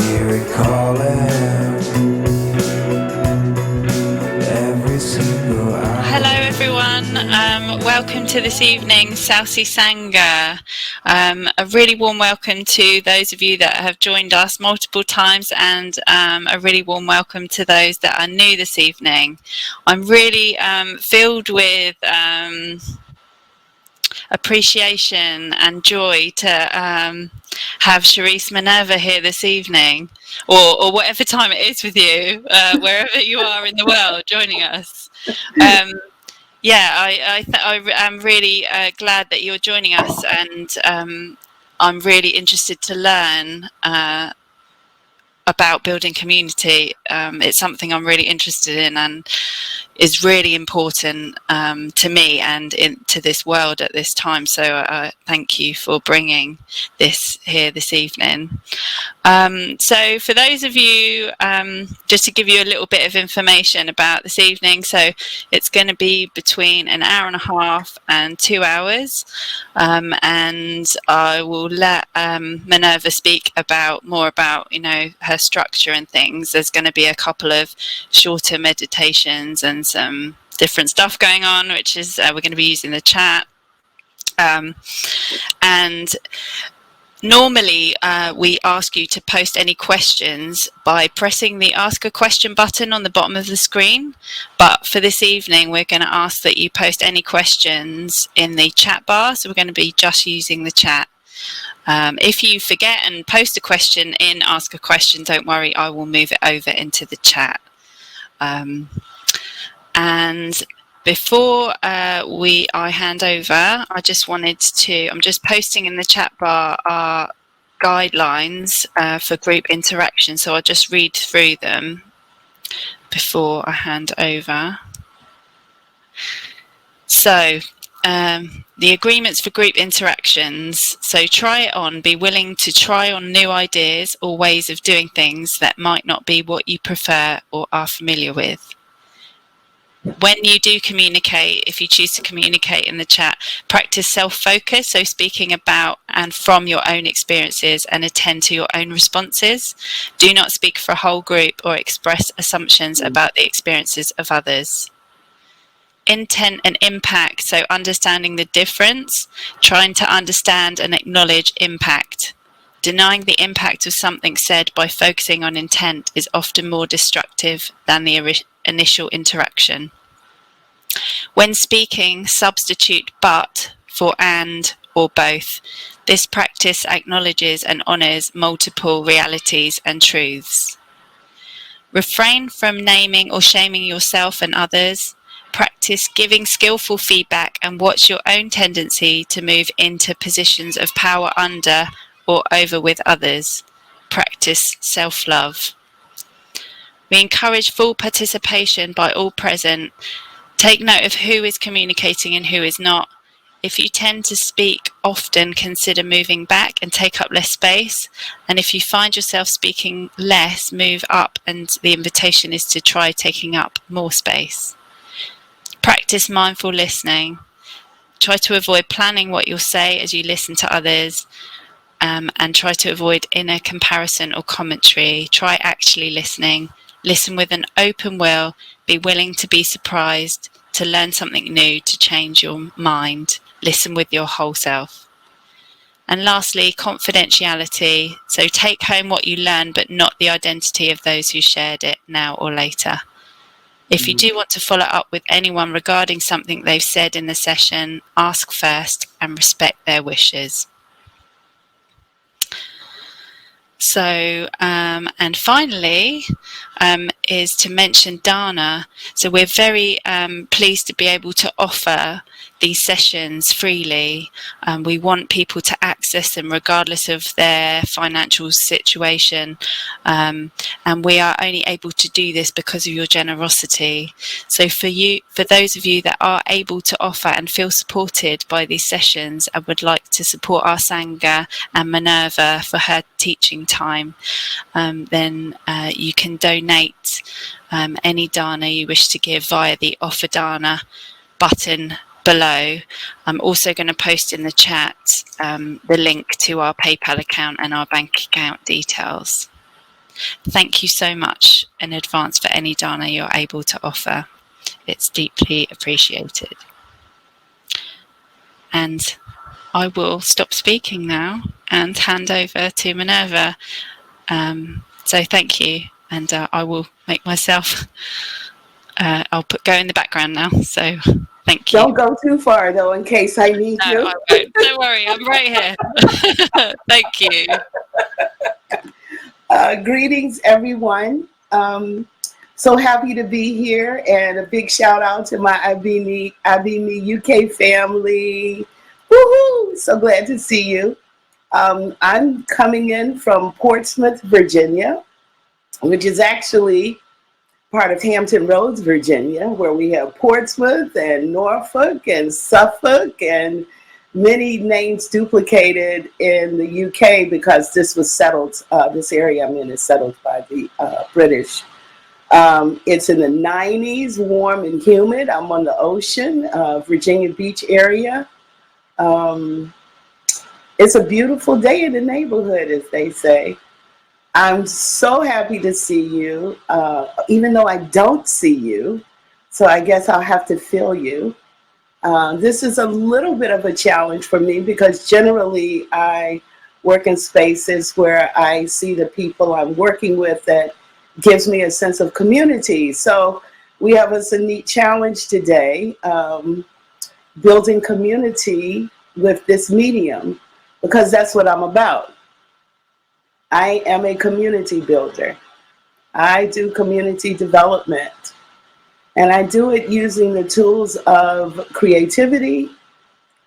hear it calling every single hour. Hello everyone, welcome to this evening's Southsea Sangha. A really warm welcome to those of you that have joined us multiple times, and a really warm welcome to those that are new this evening. I'm really filled with appreciation and joy to have Charisse Minerva here this evening, or whatever time it is with you, wherever you are in the world joining us. I am really glad that you're joining us, and I'm really interested to learn about building community. It's something I'm really interested in and is really important to me and to this world at this time. So thank you for bringing this here this evening. So for those of you, just to give you a little bit of information about this evening, so it's going to be between an hour and a half and 2 hours, and I will let Minerva speak more about her structure and things. There's going to be a couple of shorter meditations and some different stuff going on, which is we're going to be using the chat, and normally, we ask you to post any questions by pressing the Ask a Question button on the bottom of the screen. But for this evening, we're going to ask that you post any questions in the chat bar. So we're going to be just using the chat. If you forget and post a question in Ask a Question, don't worry, I will move it over into the chat. And before I hand over, I just wanted to, I'm just posting in the chat bar our guidelines for group interaction. So I'll just read through them before I hand over. So the agreements for group interactions. So try it on, be willing to try on new ideas or ways of doing things that might not be what you prefer or are familiar with. When you do communicate, if you choose to communicate in the chat, practice self-focus, so speaking about and from your own experiences, and attend to your own responses. Do not speak for a whole group or express assumptions about the experiences of others. Intent and impact, so understanding the difference, trying to understand and acknowledge impact. Denying the impact of something said by focusing on intent is often more destructive than the initial interaction. When speaking, substitute but for and or both. This practice acknowledges and honors multiple realities and truths. Refrain from naming or shaming yourself and others. Practice giving skillful feedback and watch your own tendency to move into positions of power under or over with others. Practice self-love. We encourage full participation by all present. Take note of who is communicating and who is not. If you tend to speak often, consider moving back and take up less space. And if you find yourself speaking less, move up, and the invitation is to try taking up more space. Practice mindful listening. Try to avoid planning what you'll say as you listen to others, and try to avoid inner comparison or commentary. Try actually listening. Listen with an open will. Be willing to be surprised, to learn something new, to change your mind. Listen with your whole self. And lastly, confidentiality. So take home what you learn, but not the identity of those who shared it now or later. If you do want to follow up with anyone regarding something they've said in the session, ask first and respect their wishes. So, and finally, is to mention Dana. So we're very pleased to be able to offer these sessions freely. We want people to access them regardless of their financial situation, and we are only able to do this because of your generosity. So for those of you that are able to offer and feel supported by these sessions and would like to support our Sangha and Minerva for her teaching time, then you can donate any dana you wish to give via the Offer Dana button below. I'm also going to post in the chat the link to our PayPal account and our bank account details. Thank you so much in advance for any dana you're able to offer. It's deeply appreciated. And I will stop speaking now and hand over to Minerva. So thank you, and I will make myself. I'll go in the background now. So thank you. Don't go too far though, in case I need No, you. I won't. Don't worry, I'm right here. Thank you. Greetings, everyone. So happy to be here, and a big shout out to my Abini UK family. Woohoo! So glad to see you. I'm coming in from Portsmouth, Virginia, which is actually part of Hampton Roads, Virginia, where we have Portsmouth and Norfolk and Suffolk and many names duplicated in the UK because this was settled, this area I'm in is settled by the British. It's in the 90s, warm and humid. I'm on the ocean, Virginia Beach area. It's a beautiful day in the neighborhood, as they say. I'm so happy to see you, even though I don't see you. So I guess I'll have to feel you. This is a little bit of a challenge for me because generally I work in spaces where I see the people I'm working with that gives me a sense of community. So we have us a neat challenge today, building community with this medium, because that's what I'm about. I am a community builder. I do community development, and I do it using the tools of creativity,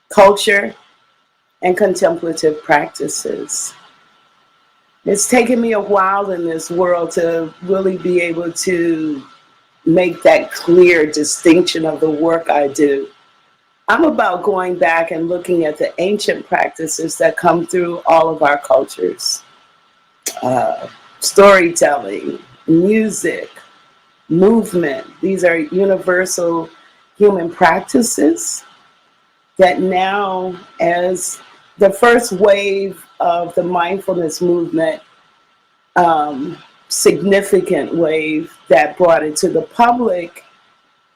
culture, and contemplative practices. It's taken me a while in this world to really be able to make that clear distinction of the work I do. I'm about going back and looking at the ancient practices that come through all of our cultures. Storytelling, music, movement. These are universal human practices that now, as the first wave of the mindfulness movement, significant wave that brought it to the public,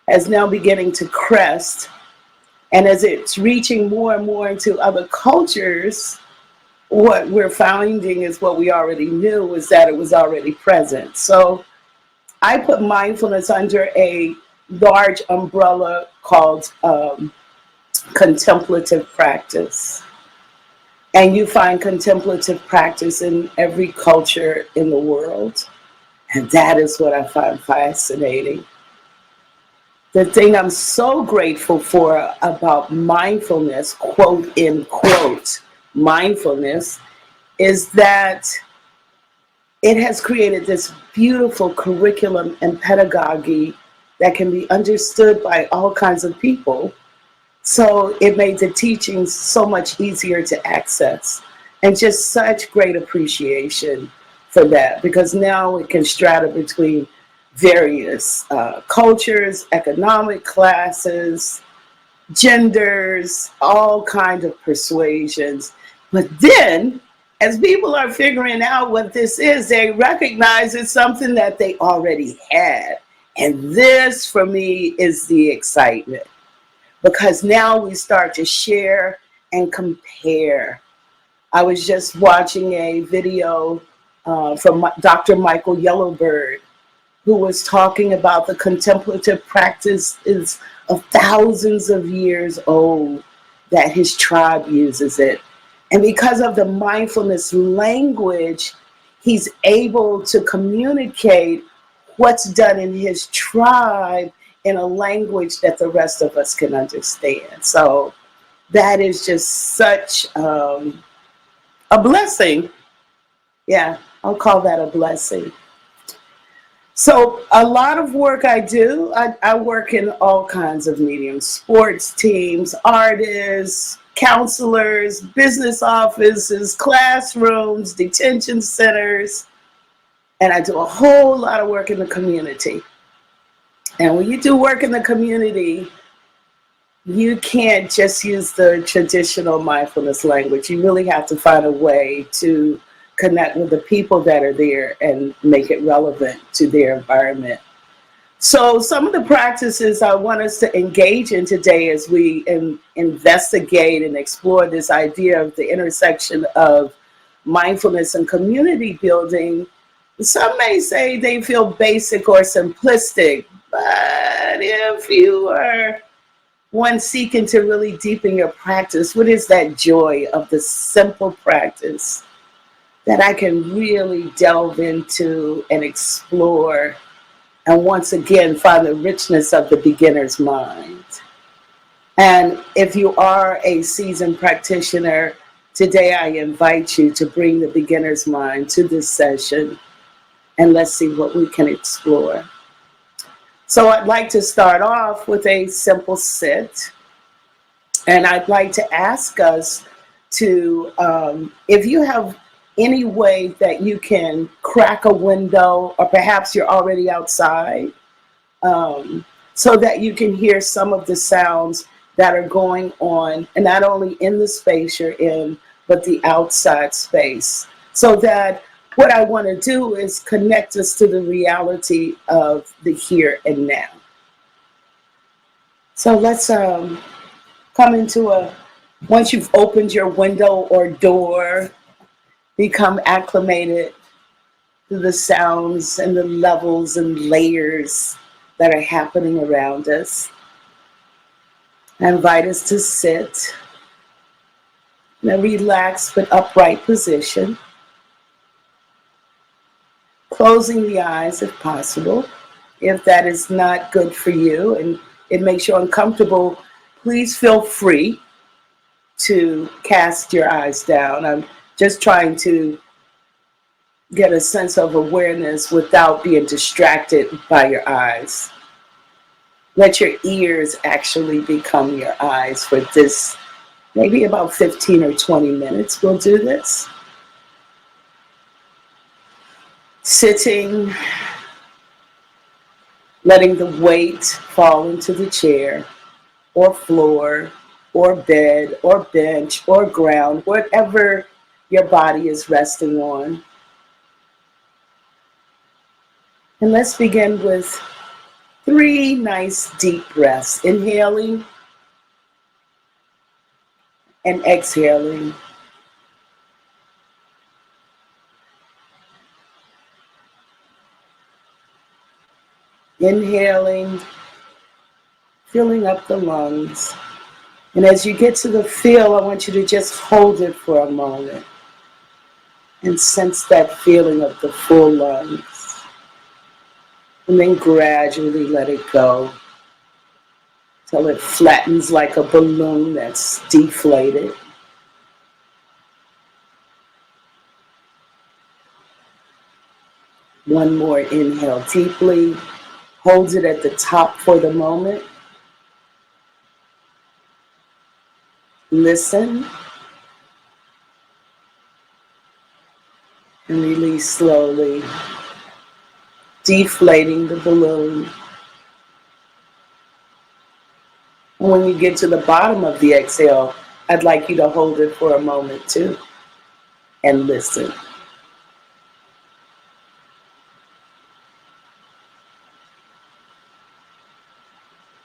is now beginning to crest. And as it's reaching more and more into other cultures, what we're finding is what we already knew, is that it was already present. So I put mindfulness under a large umbrella called contemplative practice. And you find contemplative practice in every culture in the world. And that is what I find fascinating. The thing I'm so grateful for about mindfulness, quote, end quote, mindfulness, is that it has created this beautiful curriculum and pedagogy that can be understood by all kinds of people. So it made the teachings so much easier to access, and just such great appreciation for that, because now it can strata between various cultures, economic classes, genders, all kinds of persuasions. But then, as people are figuring out what this is, they recognize it's something that they already had. And this, for me, is the excitement. Because now we start to share and compare. I was just watching a video from Dr. Michael Yellowbird, who was talking about the contemplative practices of thousands of years old, that his tribe uses it. And because of the mindfulness language, he's able to communicate what's done in his tribe in a language that the rest of us can understand. So that is just such a blessing. Yeah, I'll call that a blessing. So a lot of work I do, I work in all kinds of mediums: sports teams, artists, counselors, business offices, classrooms, detention centers, and I do a whole lot of work in the community. And when you do work in the community, you can't just use the traditional mindfulness language. You really have to find a way to connect with the people that are there and make it relevant to their environment. So some of the practices I want us to engage in today as we investigate and explore this idea of the intersection of mindfulness and community building. Some may say they feel basic or simplistic, but if you are one seeking to really deepen your practice, what is that joy of the simple practice that I can really delve into and explore and once again find the richness of the beginner's mind? And if you are a seasoned practitioner, today I invite you to bring the beginner's mind to this session and let's see what we can explore. So I'd like to start off with a simple sit. And I'd like to ask us to, if you have any way that you can crack a window, or perhaps you're already outside, so that you can hear some of the sounds that are going on, and not only in the space you're in, but the outside space. So that what I want to do is connect us to the reality of the here and now. So let's come into once you've opened your window or door, become acclimated to the sounds and the levels and layers that are happening around us. I invite us to sit in a relaxed but upright position, closing the eyes if possible. If that is not good for you and it makes you uncomfortable, please feel free to cast your eyes down. I'm just trying to get a sense of awareness without being distracted by your eyes. Let your ears actually become your eyes for this, maybe about 15 or 20 minutes. We'll do this. Sitting, letting the weight fall into the chair or floor or bed or bench or ground, whatever your body is resting on. And let's begin with 3 nice deep breaths, inhaling and exhaling. Inhaling, filling up the lungs. And as you get to the feel, I want you to just hold it for a moment and sense that feeling of the full lungs. And then gradually let it go till it flattens like a balloon that's deflated. One more inhale deeply. Hold it at the top for the moment. Listen. And release slowly, deflating the balloon. And when you get to the bottom of the exhale, I'd like you to hold it for a moment too and listen.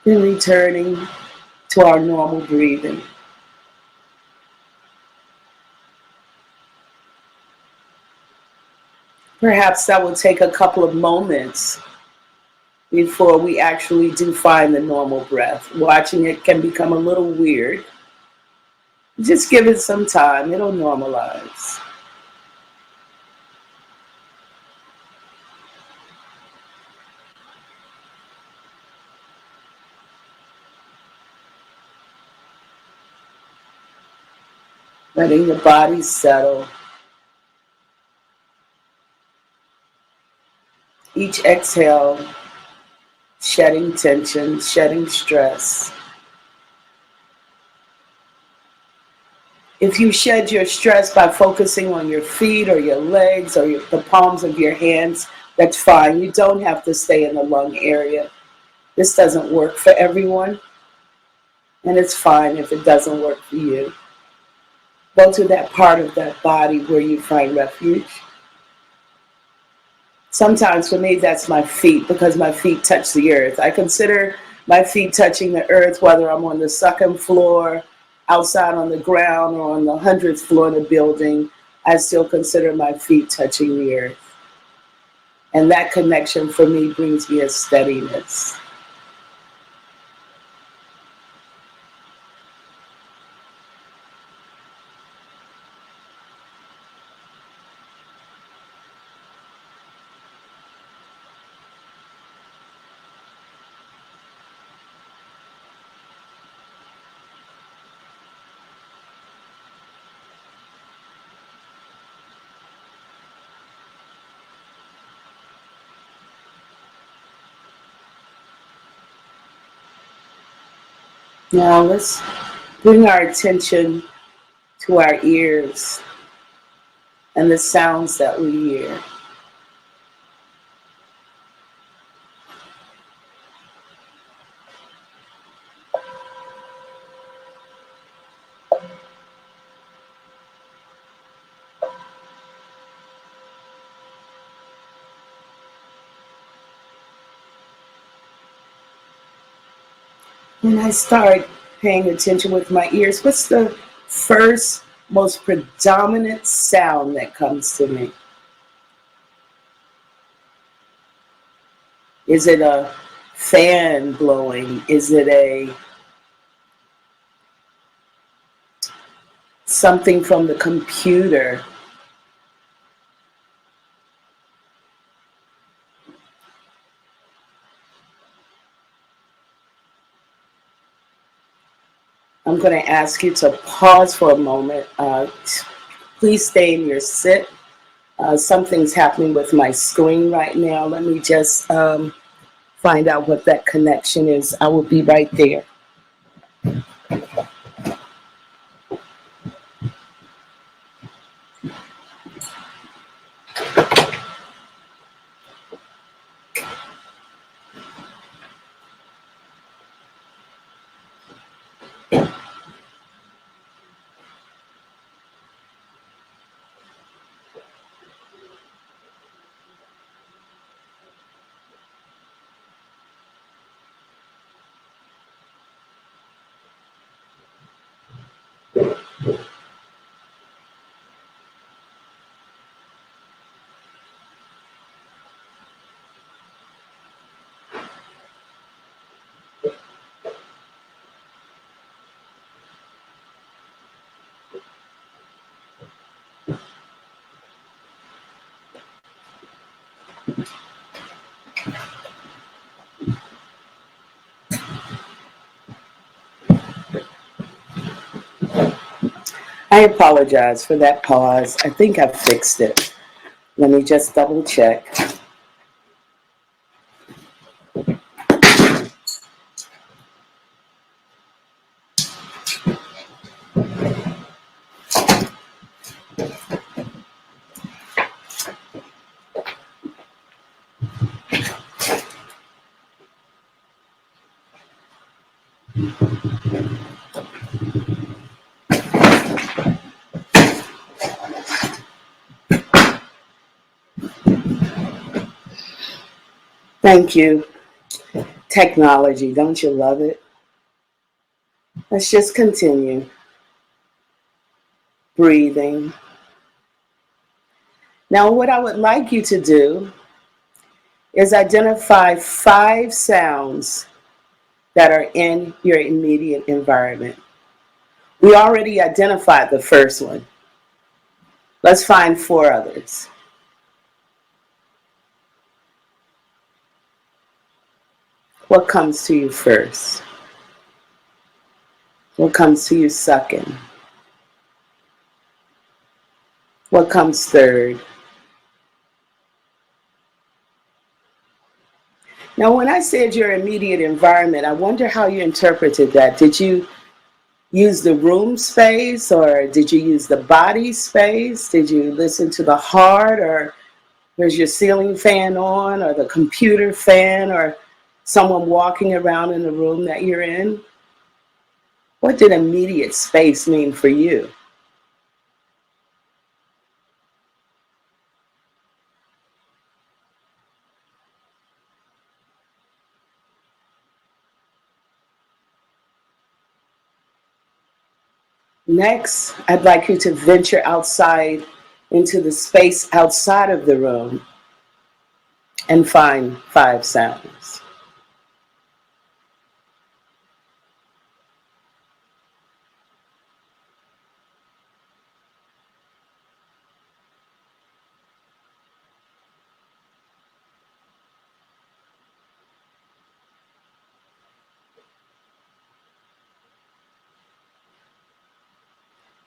Then returning to our normal breathing. Perhaps that will take a couple of moments before we actually do find the normal breath. Watching it can become a little weird. Just give it some time, it'll normalize. Letting the body settle. Each exhale, shedding tension, shedding stress. If you shed your stress by focusing on your feet or your legs or the palms of your hands, that's fine. You don't have to stay in the lung area. This doesn't work for everyone, and it's fine if it doesn't work for you. Go to that part of that body where you find refuge. Sometimes for me, that's my feet, because my feet touch the earth. I consider my feet touching the earth, whether I'm on the second floor, outside on the ground, or on the 100th floor of the building. I still consider my feet touching the earth. And that connection for me brings me a steadiness. Now let's bring our attention to our ears and the sounds that we hear. When I start paying attention with my ears, what's the first, most predominant sound that comes to me? Is it a fan blowing? Is it something from the computer? I'm going to ask you to pause for a moment. Please stay in your sit. Something's happening with my screen right now. Let me just find out what that connection is. I will be right there. I apologize for that pause. I think I fixed it. Let me just double check. Thank you. Technology, don't you love it? Let's just continue. Breathing. Now, what I would like you to do is identify 5 sounds that are in your immediate environment. We already identified the first one. Let's find 4 others. What comes to you first? What comes to you second? What comes third? Now, when I said your immediate environment, I wonder how you interpreted that. Did you use the room space, or did you use the body space? Did you listen to the heart, or there's your ceiling fan on, or the computer fan, or someone walking around in the room that you're in? What did immediate space mean for you? Next, I'd like you to venture outside into the space outside of the room and find 5 sounds.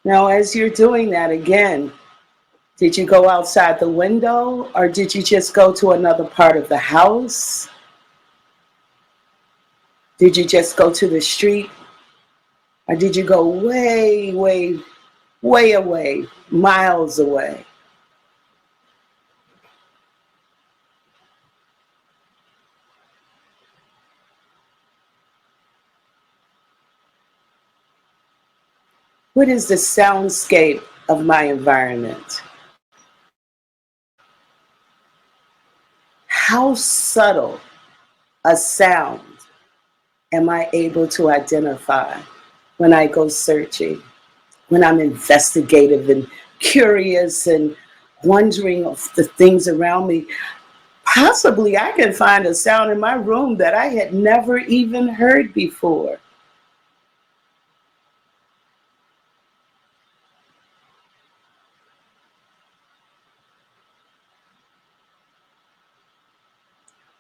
Now, as you're doing that again, did you go outside the window, or did you just go to another part of the house? Did you just go to the street? Or did you go way, way, way away, miles away? What is the soundscape of my environment? How subtle a sound am I able to identify when I go searching, when I'm investigative and curious and wondering of the things around me? Possibly I can find a sound in my room that I had never even heard before.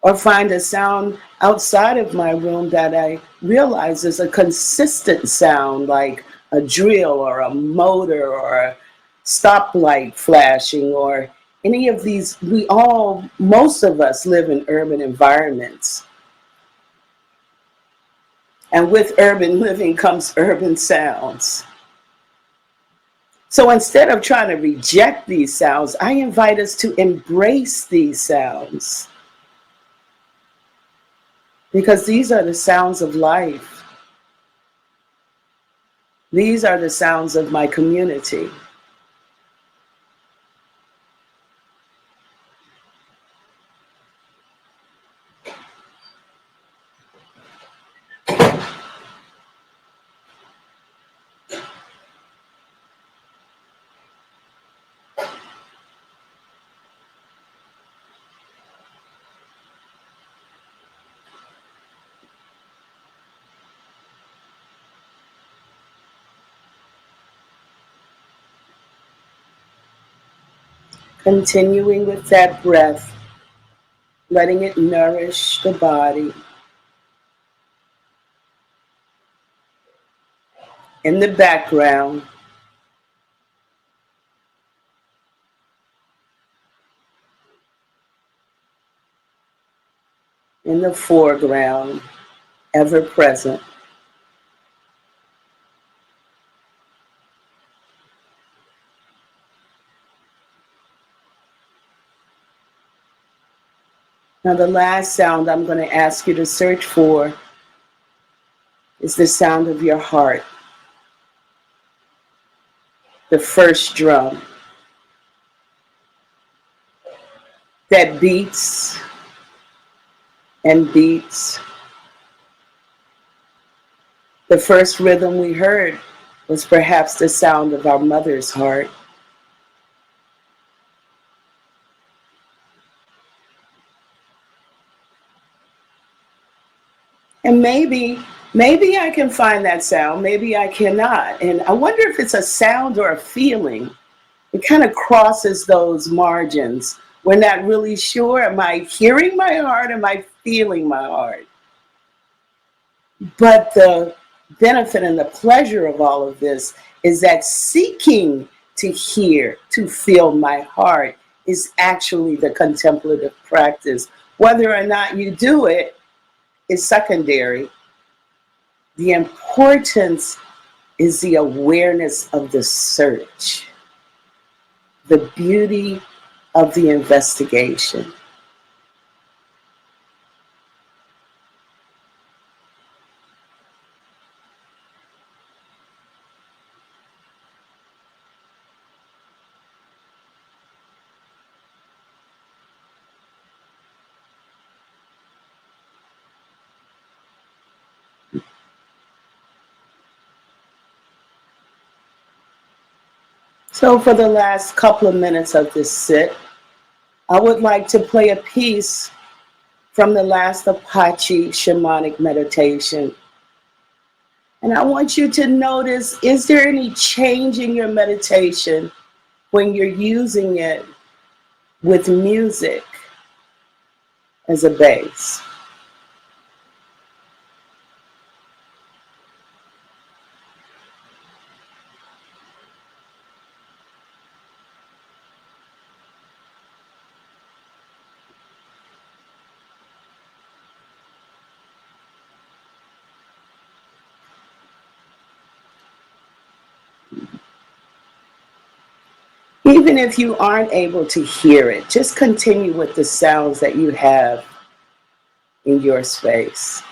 Or find a sound outside of my room that I realize is a consistent sound, like a drill or a motor or a stoplight flashing or any of these. Most of us live in urban environments. And with urban living comes urban sounds. So instead of trying to reject these sounds, I invite us to embrace these sounds. Because these are the sounds of life. These are the sounds of my community. Continuing with that breath, letting it nourish the body. In the background, in the foreground, ever present. Now the last sound I'm going to ask you to search for is the sound of your heart. The first drum that beats and beats. The first rhythm we heard was perhaps the sound of our mother's heart. And maybe I can find that sound, maybe I cannot. And I wonder if it's a sound or a feeling. It kind of crosses those margins. We're not really sure. Am I hearing my heart? Am I feeling my heart? But the benefit and the pleasure of all of this is that seeking to hear, to feel my heart is actually the contemplative practice. Whether or not you do it is secondary. The importance is the awareness of the search, the beauty of the investigation. So for the last couple of minutes of this sit, I would like to play a piece from the last Apache shamanic meditation. And I want you to notice, is there any change in your meditation when you're using it with music as a base? Even if you aren't able to hear it, just continue with the sounds that you have in your space.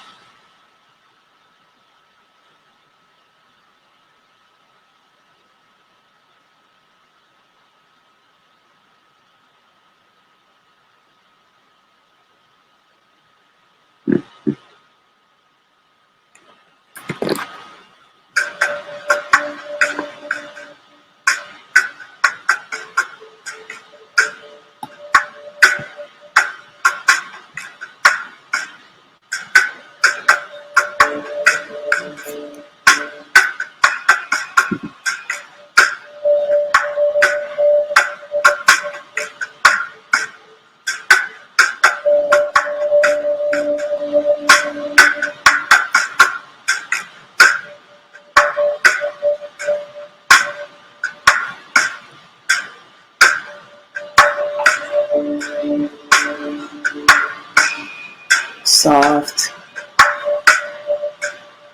Soft,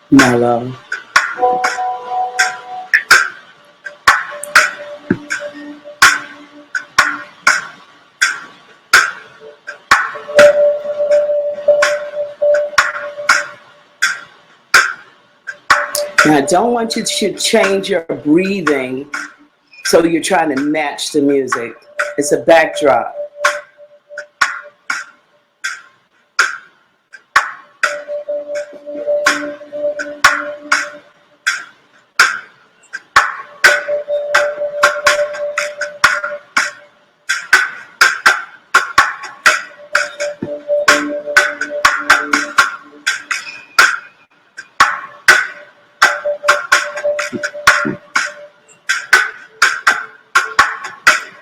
mellow. Now, I don't want you to change your breathing so you're trying to match the music. It's a backdrop.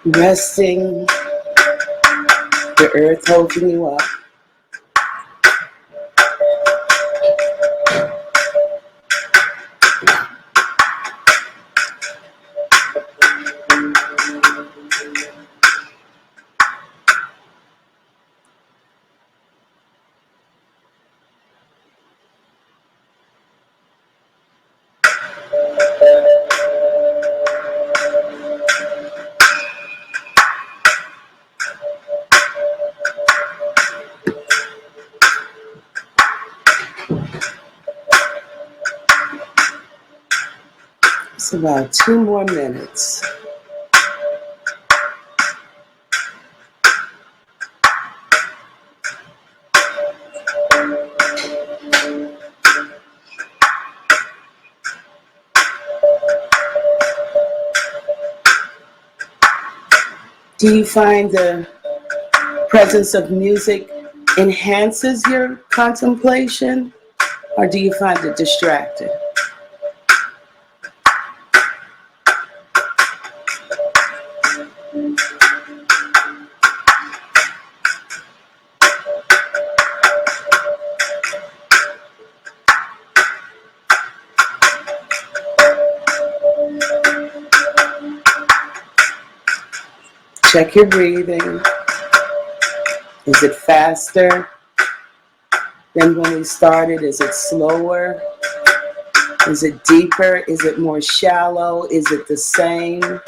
Resting, the earth holding you up. It's about 2 more minutes. Do you find the presence of music enhances your contemplation, or do you find it distracting? Check your breathing. Is it faster than when we started? Is it slower? Is it deeper? Is it more shallow? Is it the same?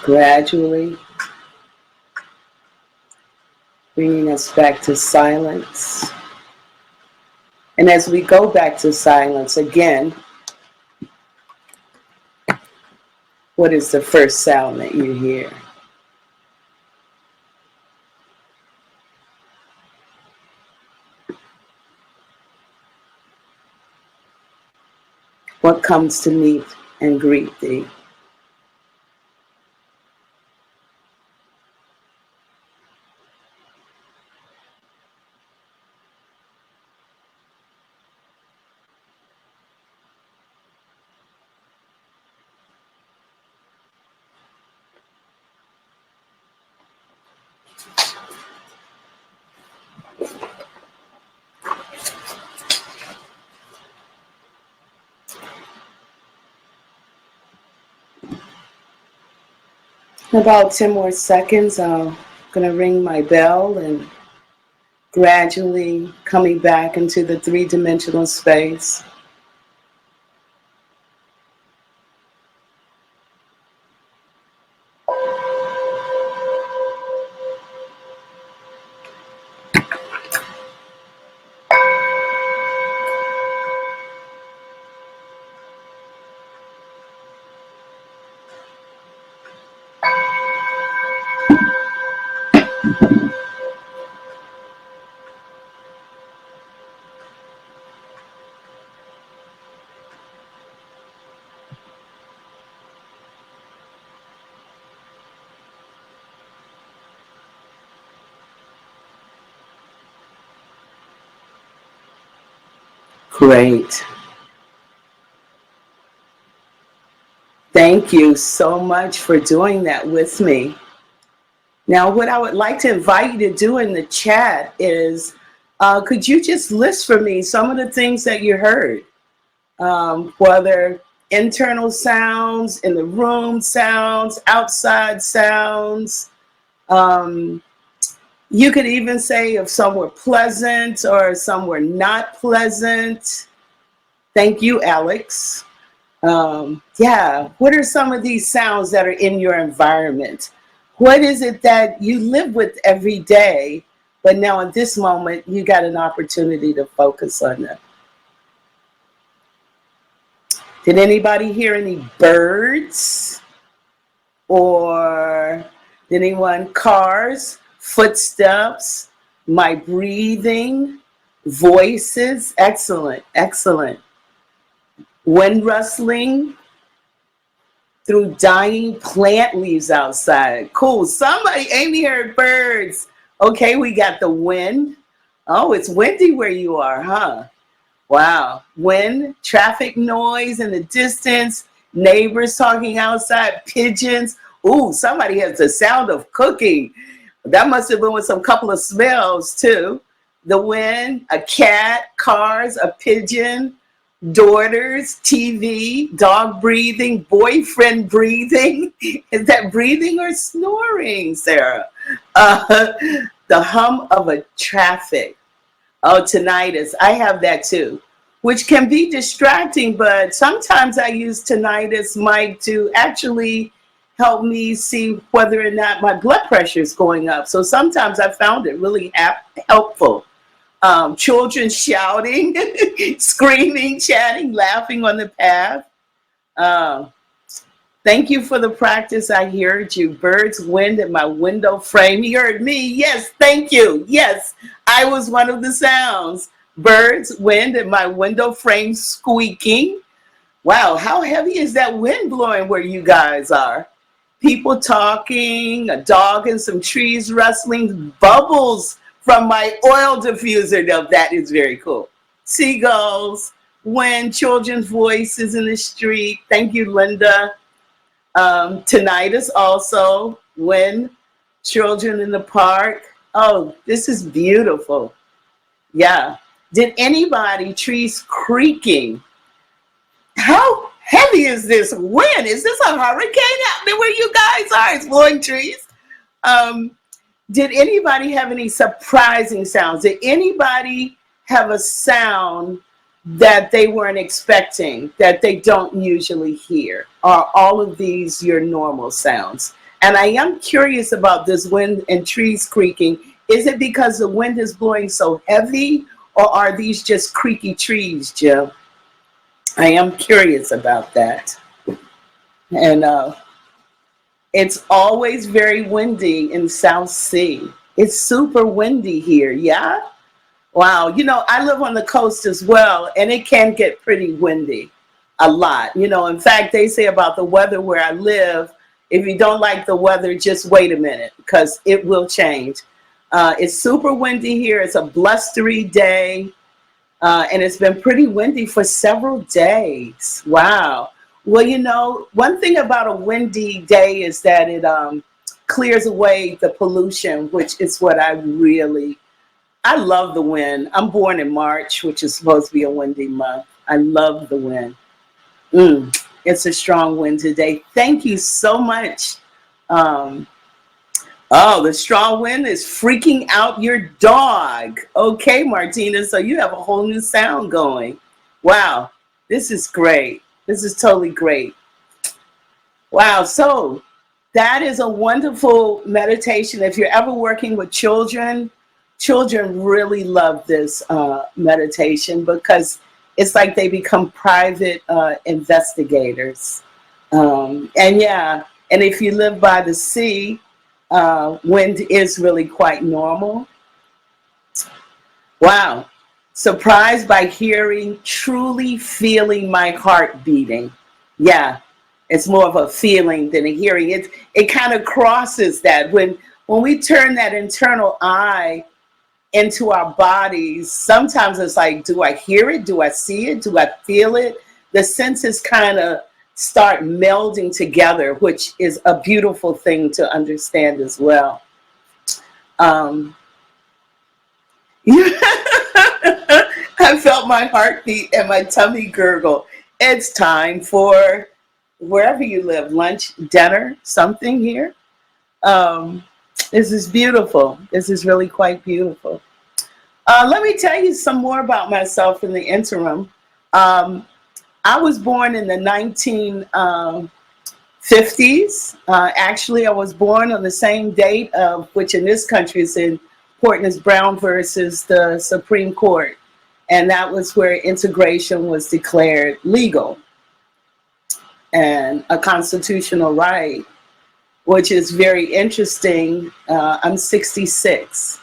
Gradually bringing us back to silence. And as we go back to silence again, what is the first sound that you hear? What comes to meet and greet thee? In about 10 more seconds, I'm going to ring my bell and gradually coming back into the three-dimensional space. Great. Thank you so much for doing that with me. Now, what I would like to invite you to do in the chat is, could you just list for me some of the things that you heard? Whether internal sounds, in the room sounds, outside sounds. You could even say if some were pleasant or some were not pleasant. Thank you, Alex. Yeah, what are some of these sounds that are in your environment? What is it that you live with every day, but now in this moment, you got an opportunity to focus on them? Did anybody hear any birds? Or did anyone, cars, footsteps, my breathing, voices? Excellent, excellent. Wind rustling through dying plant leaves outside. Cool. Somebody, Amy heard birds. Okay, we got the wind. Oh, it's windy where you are, huh? Wow. Wind, traffic noise in the distance, neighbors talking outside, pigeons. Ooh, somebody has the sound of cooking. That must have been with some couple of smells too. The wind, a cat, cars, a pigeon, daughters, TV, dog breathing, boyfriend breathing. Is that breathing or snoring, Sarah? The hum of a traffic. Oh, tinnitus. I have that too, which can be distracting, but sometimes I use tinnitus mic to actually help me see whether or not my blood pressure is going up. So sometimes I found it really helpful. Children shouting, screaming, chatting, laughing on the path. Thank you for the practice. I heard you. Birds, wind in my window frame. You heard me. Yes, thank you. Yes, I was one of the sounds. Birds, wind in my window frame squeaking. Wow, how heavy is that wind blowing where you guys are? People talking, a dog and some trees rustling, bubbles from my oil diffuser. Now that is very cool. Seagulls, wind, children's voices in the street. Thank you, Linda. Tinnitus also, wind, children in the park. Oh, this is beautiful. Yeah. Did anybody, trees creaking? How heavy is this wind? Is this a hurricane happening where you guys are? It's blowing trees. Did anybody have any surprising sounds? Did anybody have a sound that they weren't expecting, that they don't usually hear? Are all of these your normal sounds? And I am curious about this wind and trees creaking. Is it because the wind is blowing so heavy, or are these just creaky trees, Jim? I am curious about that. And it's always very windy in Southsea. It's super windy here, yeah? Wow, you know, I live on the coast as well, and it can get pretty windy, a lot. You know, in fact, they say about the weather where I live, if you don't like the weather, just wait a minute, because it will change. It's super windy here. It's a blustery day, and it's been pretty windy for several days. Wow. Well, you know, one thing about a windy day is that it clears away the pollution, which is what I love the wind. I'm born in March, which is supposed to be a windy month. I love the wind. It's a strong wind today. Thank you so much. Oh, the strong wind is freaking out your dog. Okay, Martina, so you have a whole new sound going. Wow, this is great. This is totally great. Wow, so that is a wonderful meditation. If you're ever working with children, children really love this meditation because it's like they become private investigators. And yeah, and if you live by the sea, wind is really quite normal. Wow. Surprised by hearing, truly feeling my heart beating. Yeah, it's more of a feeling than a hearing. It kind of crosses that. When we turn that internal eye into our bodies, sometimes it's like, do I hear it? Do I see it? Do I feel it? The senses kind of start melding together, which is a beautiful thing to understand as well. I felt my heartbeat and my tummy gurgle. It's time for wherever you live, lunch, dinner, something here. This is beautiful. This is really quite beautiful. Let me tell you some more about myself in the interim. I was born in the 1950s. Actually, I was born on the same date of which in this country is important as Brown versus the Supreme Court. And that was where integration was declared legal and a constitutional right, which is very interesting. I'm 66.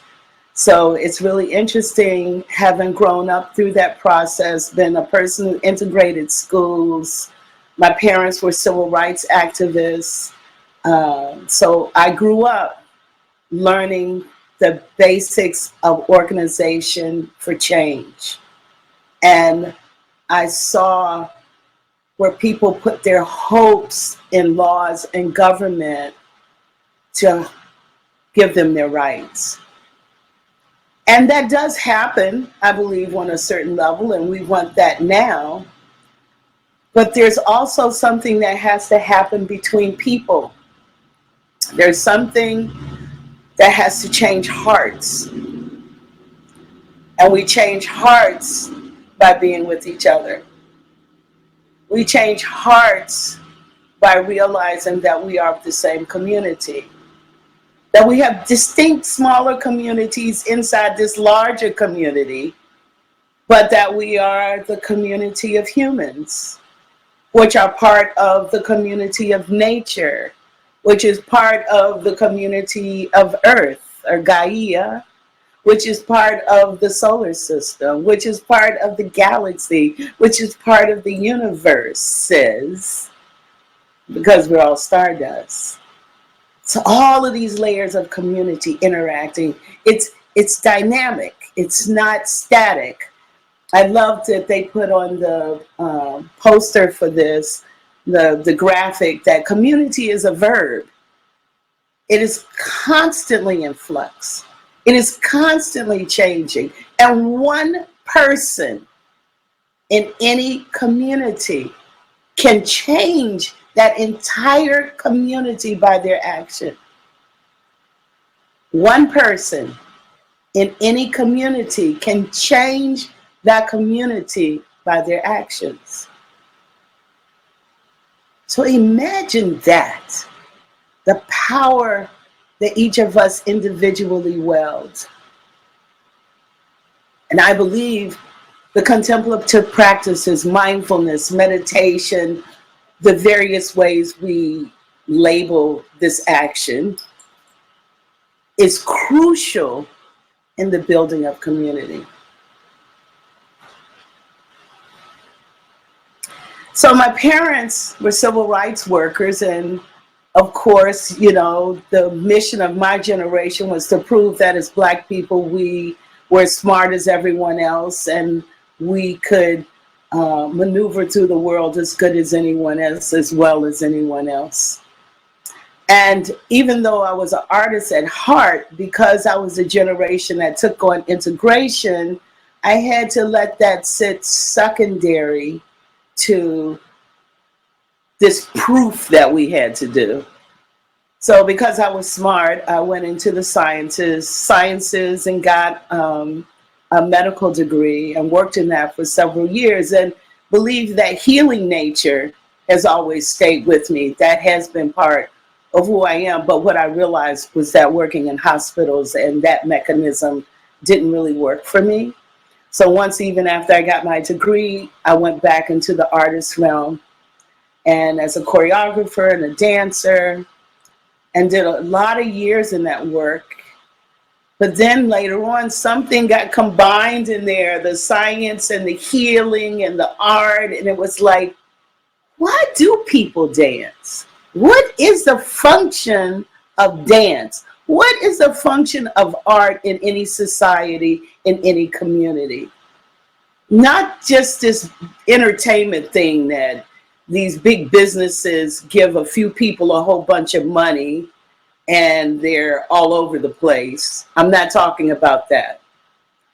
So it's really interesting having grown up through that process, been a person who integrated schools. My parents were civil rights activists. So I grew up learning the basics of organization for change. And I saw where people put their hopes in laws and government to give them their rights. And that does happen, I believe, on a certain level, and we want that now. But there's also something that has to happen between people. There's something that has to change hearts. And we change hearts by being with each other. We change hearts by realizing that we are of the same community. That we have distinct smaller communities inside this larger community, but that we are the community of humans, which are part of the community of nature, which is part of the community of Earth, or Gaia, which is part of the solar system, which is part of the galaxy, which is part of the universe, because we're all stardust. So all of these layers of community interacting, it's dynamic, it's not static. I loved that they put on the poster for this, the graphic, that community is a verb. It is constantly in flux. It is constantly changing. And one person in any community can change that entire community by their action. One person in any community can change that community by their actions. So imagine that. the power that each of us individually wield. And I believe the contemplative practices, mindfulness, meditation, the various ways we label this action, is crucial in the building of community. So my parents were civil rights workers, and of course, you know, the mission of my generation was to prove that as Black people, we were as smart as everyone else, and we could maneuver through the world as good as anyone else, as well as anyone else. And even though I was an artist at heart, because I was a generation that took on integration, I had to let that sit secondary to this proof that we had to do. So because I was smart, I went into the sciences and got a medical degree and worked in that for several years, and believe that healing nature has always stayed with me. That has been part of who I am. But what I realized was that working in hospitals and that mechanism didn't really work for me. So once, even after I got my degree, I went back into the artist realm, and as a choreographer and a dancer, and did a lot of years in that work. But then later on, something got combined in there, the science and the healing and the art. And it was like, why do people dance? What is the function of dance? What is the function of art in any society, in any community? Not just this entertainment thing that these big businesses give a few people a whole bunch of money and they're all over the place. I'm not talking about that.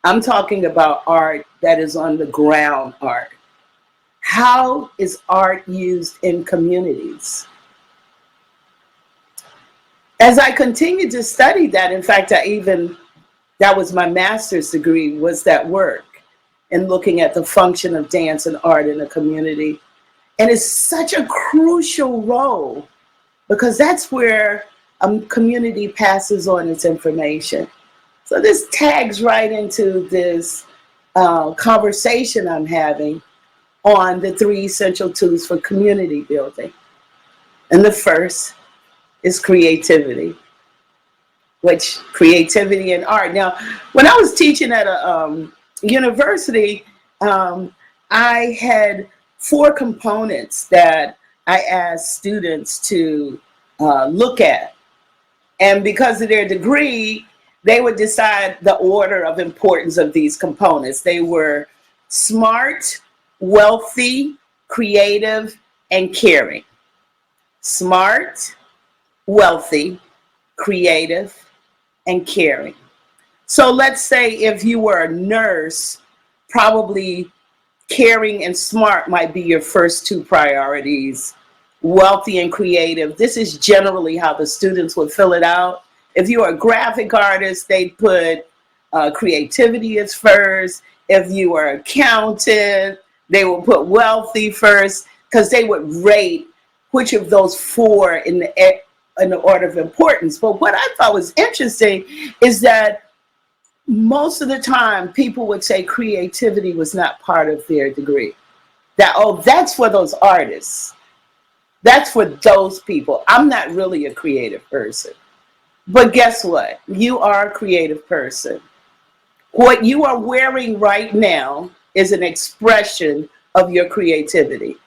I'm talking about art that is on the ground art. How is art used in communities? As I continued to study that, in fact, that was my master's degree, was that work, and looking at the function of dance and art in a community. And it's such a crucial role, because that's where a community passes on its information. So this tags right into this conversation I'm having on the 3 essential tools for community building. And the first is creativity, which creativity and art. Now, when I was teaching at a university, I had 4 components that I asked students to look at. And because of their degree, they would decide the order of importance of these components. They were smart, wealthy, creative, and caring. Smart, wealthy, creative, and caring. So let's say if you were a nurse, probably caring and smart might be your first 2 priorities. Wealthy and creative, this is generally how the students would fill it out. If you're a graphic artist, they'd put creativity as first. If you are an accountant, they would put wealthy first, because they would rate which of those 4 in the order of importance. But what I thought was interesting is that most of the time people would say creativity was not part of their degree. That, oh, that's for those artists. That's for those people. I'm not really a creative person. But guess what? You are a creative person. What you are wearing right now is an expression of your creativity.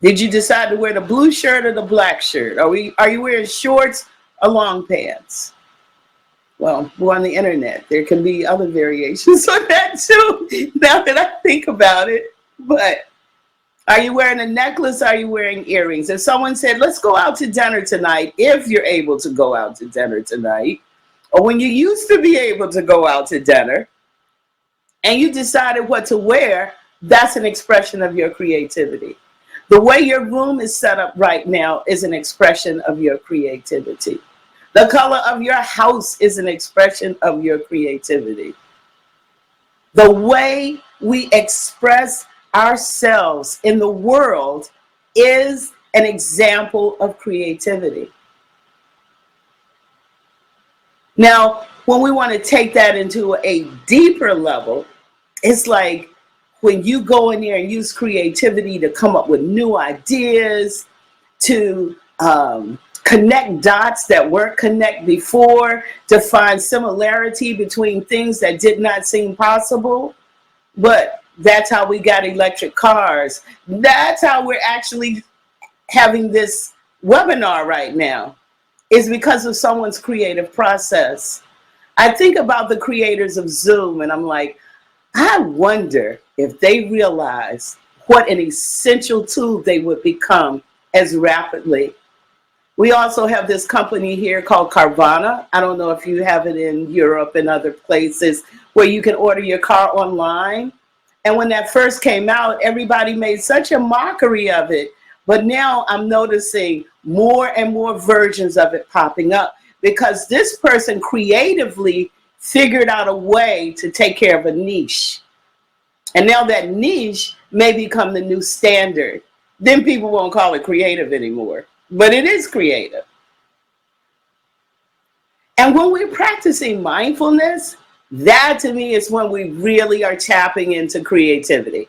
Did you decide to wear the blue shirt or the black shirt? Are you wearing shorts or long pants? Well, we're on the internet. There can be other variations on that too, now that I think about it. But are you wearing a necklace? Are you wearing earrings? If someone said, let's go out to dinner tonight, if you're able to go out to dinner tonight, or when you used to be able to go out to dinner, and you decided what to wear, that's an expression of your creativity. The way your room is set up right now is an expression of your creativity. The color of your house is an expression of your creativity. The way we express ourselves in the world is an example of creativity. Now, when we want to take that into a deeper level, it's like when you go in there and use creativity to come up with new ideas, to connect dots that weren't connected before, to find similarity between things that did not seem possible. But that's how we got electric cars. That's how we're actually having this webinar right now, is because of someone's creative process. I think about the creators of Zoom and I'm like, I wonder if they realize what an essential tool they would become as rapidly. We also have this company here called Carvana. I don't know if you have it in Europe and other places where you can order your car online. And when that first came out, everybody made such a mockery of it. But now I'm noticing more and more versions of it popping up because this person creatively figured out a way to take care of a niche. And now that niche may become the new standard. Then people won't call it creative anymore, but it is creative. And when we're practicing mindfulness, that to me is when we really are tapping into creativity,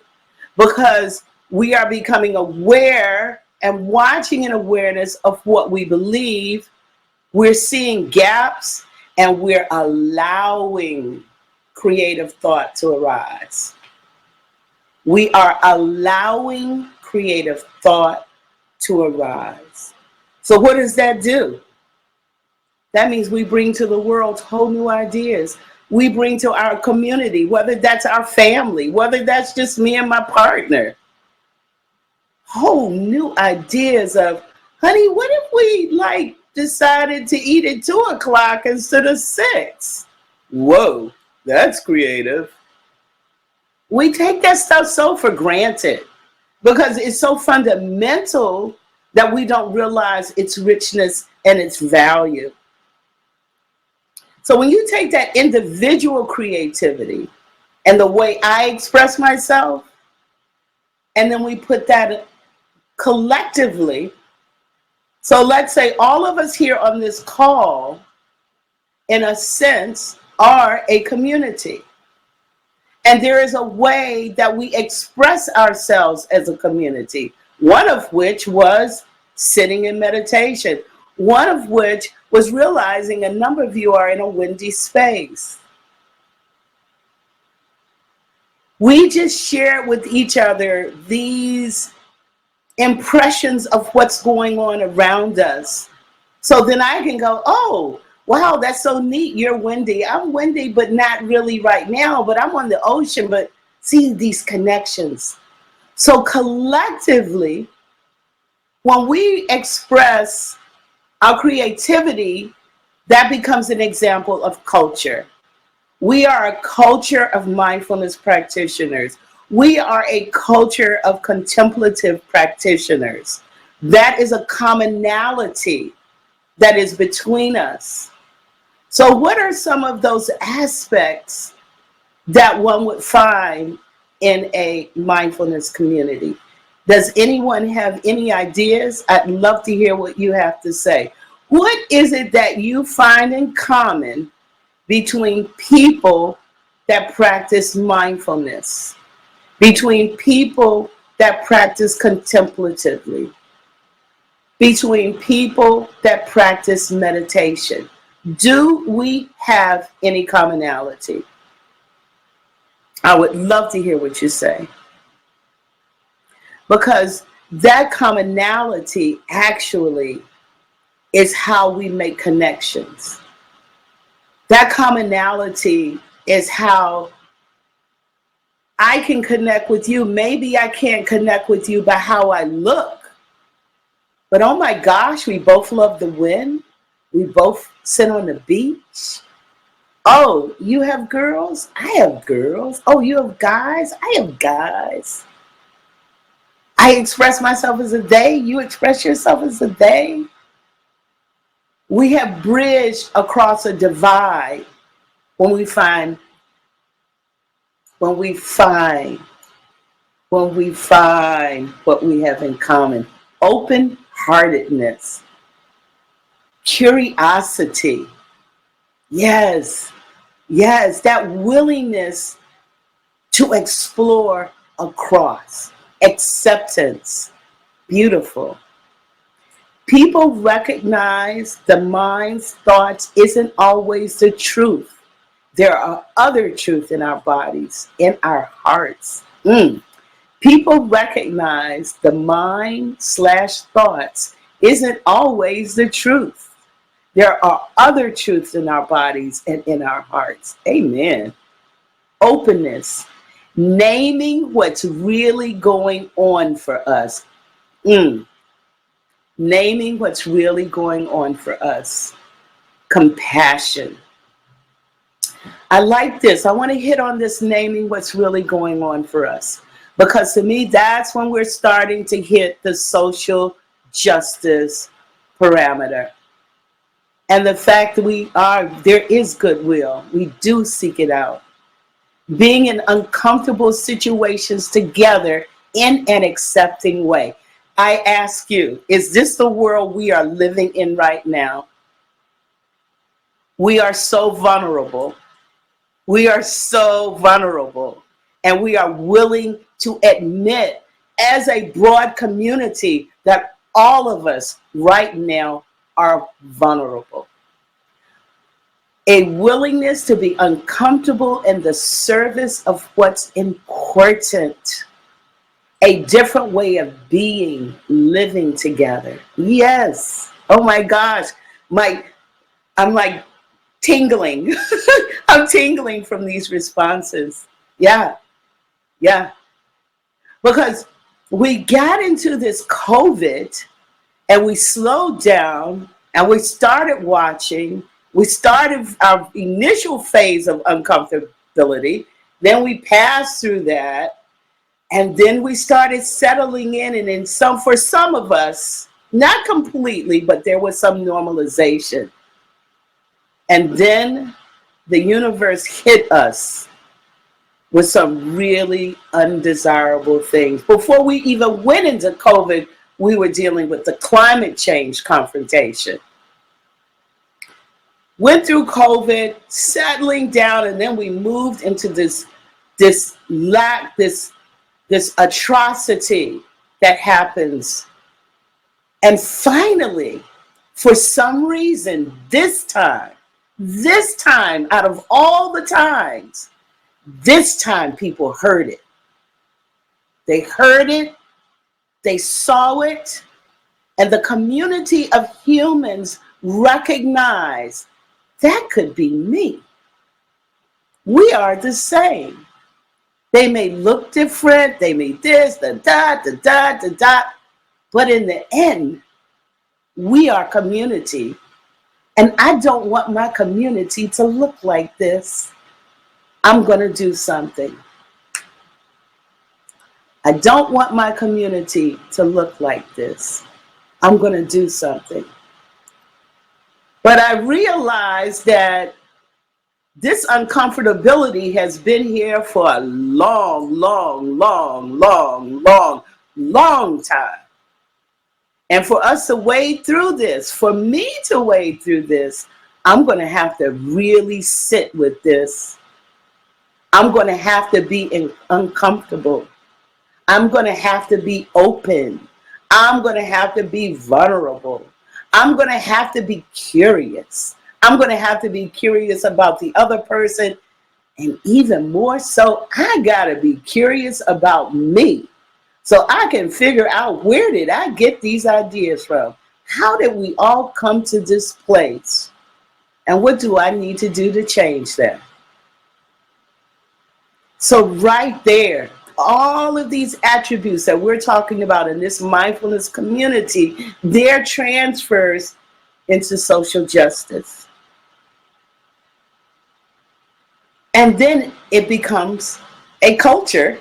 because we are becoming aware and watching an awareness of what we believe. We're seeing gaps and we're allowing creative thought to arise. We are allowing creative thought to arise. So what does that do? That means we bring to the world whole new ideas. We bring to our community, whether that's our family, whether that's just me and my partner, whole new ideas of, honey, what if we decided to eat at 2:00 instead of 6? Whoa, that's creative. We take that stuff so for granted because it's so fundamental that we don't realize its richness and its value. So when you take that individual creativity and the way I express myself, and then we put that collectively, so let's say all of us here on this call, in a sense, are a community. And there is a way that we express ourselves as a community, one of which was sitting in meditation, one of which was realizing a number of you are in a windy space. We just share with each other these impressions of what's going on around us. So then I can go, oh, wow, that's so neat. You're windy. I'm windy, but not really right now, but I'm on the ocean, but see these connections. So collectively, when we express our creativity, that becomes an example of culture. We are a culture of mindfulness practitioners. We are a culture of contemplative practitioners. That is a commonality that is between us. So what are some of those aspects that one would find in a mindfulness community? Does anyone have any ideas? I'd love to hear what you have to say. What is it that you find in common between people that practice mindfulness, between people that practice contemplatively, between people that practice meditation? Do we have any commonality? I would love to hear what you say. Because that commonality actually is how we make connections. That commonality is how I can connect with you. Maybe I can't connect with you by how I look, but oh my gosh, we both love the wind. We both sit on the beach. Oh, you have girls? I have girls. Oh, you have guys? I have guys. I express myself as a they. You express yourself as a they. We have bridged across a divide when we find what we have in common. Open-heartedness, curiosity, Yes, yes, that willingness to explore across. Acceptance. Beautiful. People recognize the mind's thoughts isn't always the truth. There are other truths in our bodies, in our hearts. People recognize the mind/thoughts isn't always the truth. There are other truths in our bodies and in our hearts. Amen. Openness. Naming what's really going on for us. Naming what's really going on for us. Compassion. I like this. I want to hit on this naming what's really going on for us. Because to me, that's when we're starting to hit the social justice parameter. And the fact that there is goodwill. We do seek it out. Being in uncomfortable situations together in an accepting way. I ask you, is this the world we are living in right now? We are so vulnerable. We are so vulnerable. And we are willing to admit as a broad community that all of us right now are vulnerable. A willingness to be uncomfortable in the service of what's important. A different way of being, living together. Yes. Oh my gosh. I'm like tingling. I'm tingling from these responses. Yeah. Yeah. Because we got into this COVID and we slowed down and we started watching. We started our initial phase of uncomfortability. Then we passed through that. And then we started settling in, and for some of us, not completely, but there was some normalization. And then the universe hit us with some really undesirable things. Before we even went into COVID, we were dealing with the climate change confrontation. Went through COVID, settling down, and then we moved into this atrocity that happens. And finally, for some reason, this time, out of all the times, this time people heard it. They heard it, they saw it, and the community of humans recognized that could be me. We are the same. They may look different, they may this, the. But in the end, we are community. And I don't want my community to look like this. I'm going to do something. I don't want my community to look like this. I'm going to do something. But I realized that this uncomfortability has been here for a long time. And for us to wade through this, for me to wade through this, I'm going to have to really sit with this. I'm going to have to be uncomfortable. I'm going to have to be open. I'm going to have to be vulnerable. I'm going to have to be curious. I'm going to have to be curious about the other person. And even more so, I got to be curious about me. So I can figure out, where did I get these ideas from? How did we all come to this place? And what do I need to do to change that? So right there, all of these attributes that we're talking about in this mindfulness community, they're transfers into social justice. And then it becomes a culture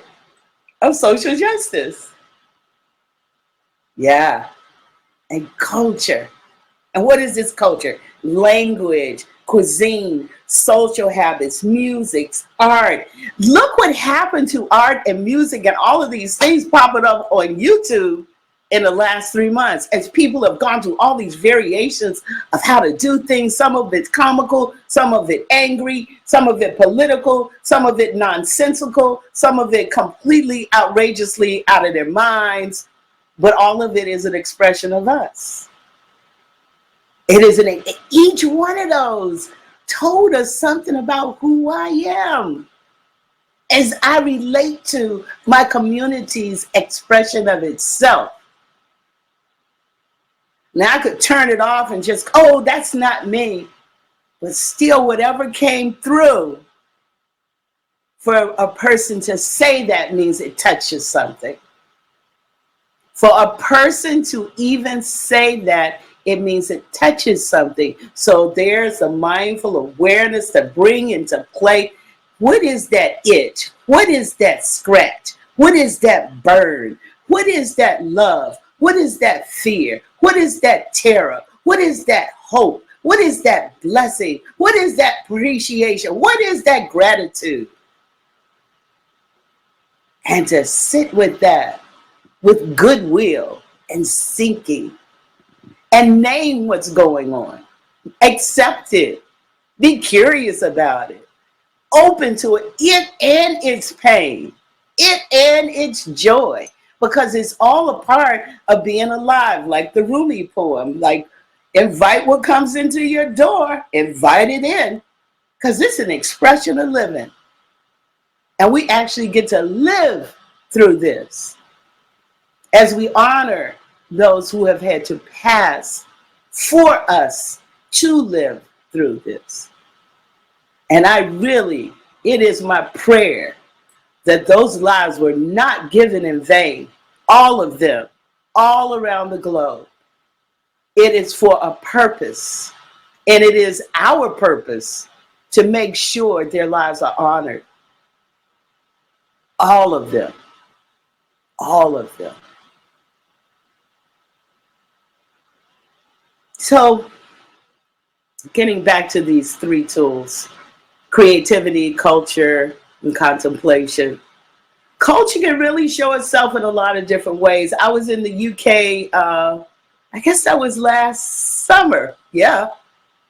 of social justice. Yeah, a culture. And what is this culture? Language, cuisine, social habits, music, art. Look what happened to art and music and all of these things popping up on YouTube in the last 3 months as people have gone through all these variations of how to do things. Some of it's comical, some of it angry, some of it political, some of it nonsensical, some of it completely outrageously out of their minds. But all of it is an expression of us. It is each one of those told us something about who I am as I relate to my community's expression of itself. Now I could turn it off and just, oh, that's not me. But still, whatever came through for a person to say that means it touches something. For a person to even say that, it means it touches something. So there's a mindful awareness to bring into play. What is that itch? What is that scratch? What is that burn? What is that love? What is that fear? What is that terror? What is that hope? What is that blessing? What is that appreciation? What is that gratitude? And to sit with that with goodwill and sinking and name what's going on. Accept it. Be curious about it. Open to it and its pain, it and its joy, because it's all a part of being alive, like the Rumi poem, like invite what comes into your door, invite it in, because it's an expression of living. And we actually get to live through this as we honor those who have had to pass for us to live through this. And it is my prayer that those lives were not given in vain, all of them, all around the globe. It is for a purpose, and it is our purpose to make sure their lives are honored. All of them. All of them. So, getting back to these three tools, creativity, culture, and contemplation. Culture can really show itself in a lot of different ways. I was in the UK, I guess that was last summer. Yeah,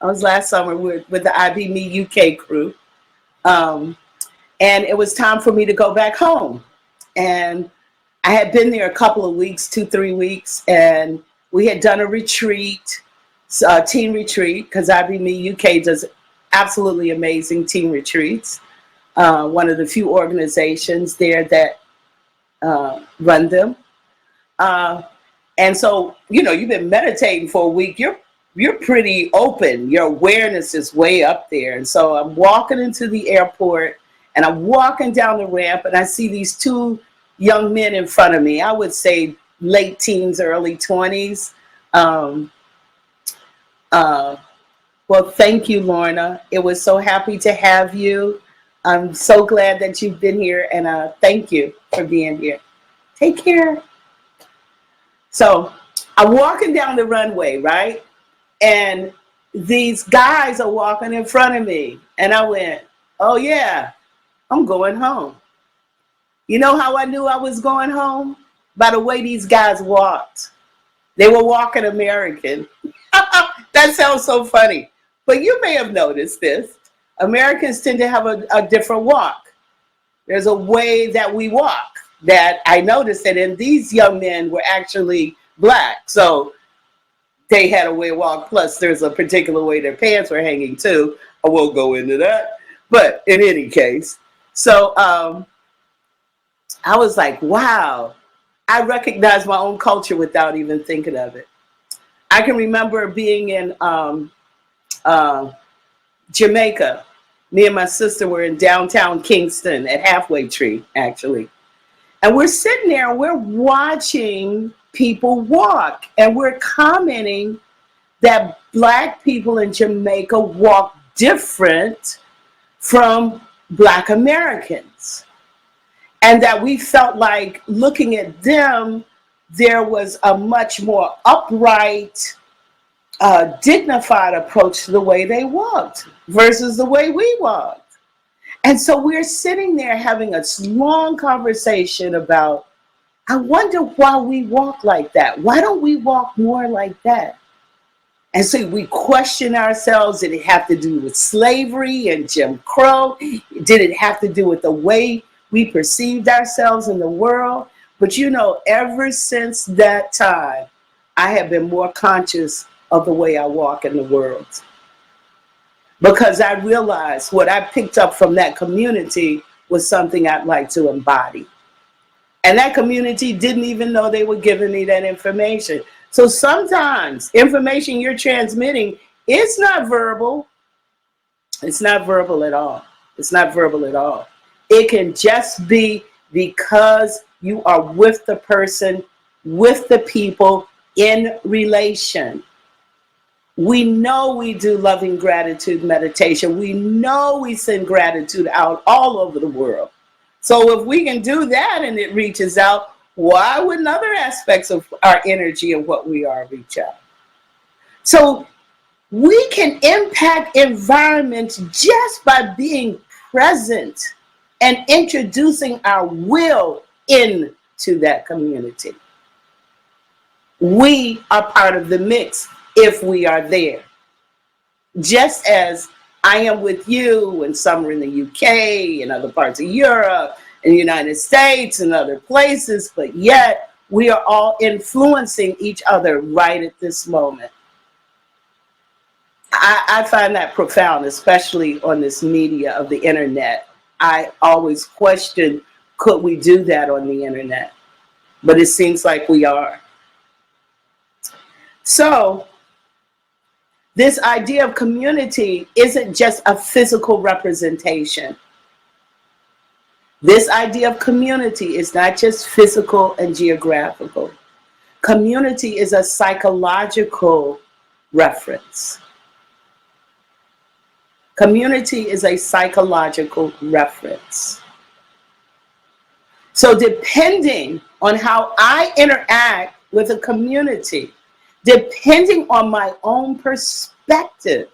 I was last summer with the IB Me UK crew. And it was time for me to go back home. And I had been there a couple of weeks, 2-3 weeks, and we had done a retreat, teen retreat, because IB Me UK does absolutely amazing teen retreats. One of the few organizations there that run them. And so, you've been meditating for a week. You're pretty open. Your awareness is way up there. And so I'm walking into the airport and I'm walking down the ramp and I see these two young men in front of me. I would say late teens, early 20s. Well, thank you, Lorna. It was so happy to have you. I'm so glad that you've been here, and thank you for being here. Take care. So I'm walking down the runway, right? And these guys are walking in front of me. And I went, oh yeah, I'm going home. You know how I knew I was going home? By the way these guys walked. They were walking American. That sounds so funny. But you may have noticed this. Americans tend to have a different walk. There's a way that we walk that I noticed that in these young men were actually Black. So they had a way to walk. Plus there's a particular way their pants were hanging too. I won't go into that. But in any case, so I was like, wow, I recognize my own culture without even thinking of it. I can remember being in Jamaica. Me and my sister were in downtown Kingston at Halfway Tree, actually. And we're sitting there and we're watching people walk. And we're commenting that Black people in Jamaica walk different from Black Americans. And that we felt like looking at them, there was a much more upright, dignified approach to the way they walked versus the way we walked. And so we're sitting there having a long conversation about I wonder why we walk like that. Why don't we walk more like that? And so we question ourselves. Did it have to do with slavery and Jim Crow? Did it have to do with the way we perceived ourselves in the world? But you know, ever since that time, I have been more conscious of the way I walk in the world. Because I realized what I picked up from that community was something I'd like to embody. And that community didn't even know they were giving me that information. So sometimes information you're transmitting is not verbal. It's not verbal at all. It's not verbal at all. It can just be because you are with the person, with the people in relation. We know we do loving gratitude meditation. We know we send gratitude out all over the world. So if we can do that and it reaches out, why wouldn't other aspects of our energy and what we are reach out? So we can impact environments just by being present and introducing our will into that community. We are part of the mix if we are there. Just as I am with you and some are in the UK and other parts of Europe and the United States and other places, but yet we are all influencing each other right at this moment. I find that profound, especially on this media of the internet. I always question, could we do that on the internet? But it seems like we are. So this idea of community isn't just a physical representation. This idea of community is not just physical and geographical. Community is a psychological reference. Community is a psychological reference. So depending on how I interact with a community, depending on my own perspective,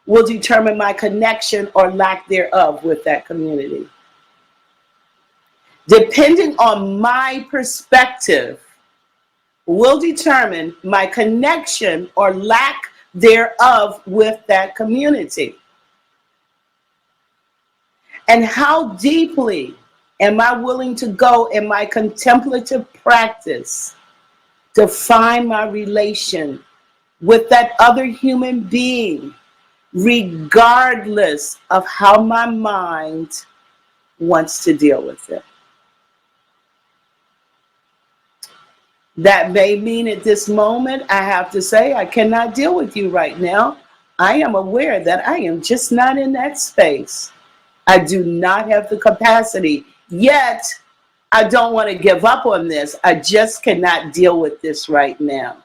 will determine my connection or lack thereof with that community. Depending on my perspective will determine my connection or lack thereof with that community. And how deeply am I willing to go in my contemplative practice to find my relation with that other human being, regardless of how my mind wants to deal with it. That may mean at this moment, I have to say, I cannot deal with you right now. I am aware that I am just not in that space. I do not have the capacity, yet I don't want to give up on this. I just cannot deal with this right now.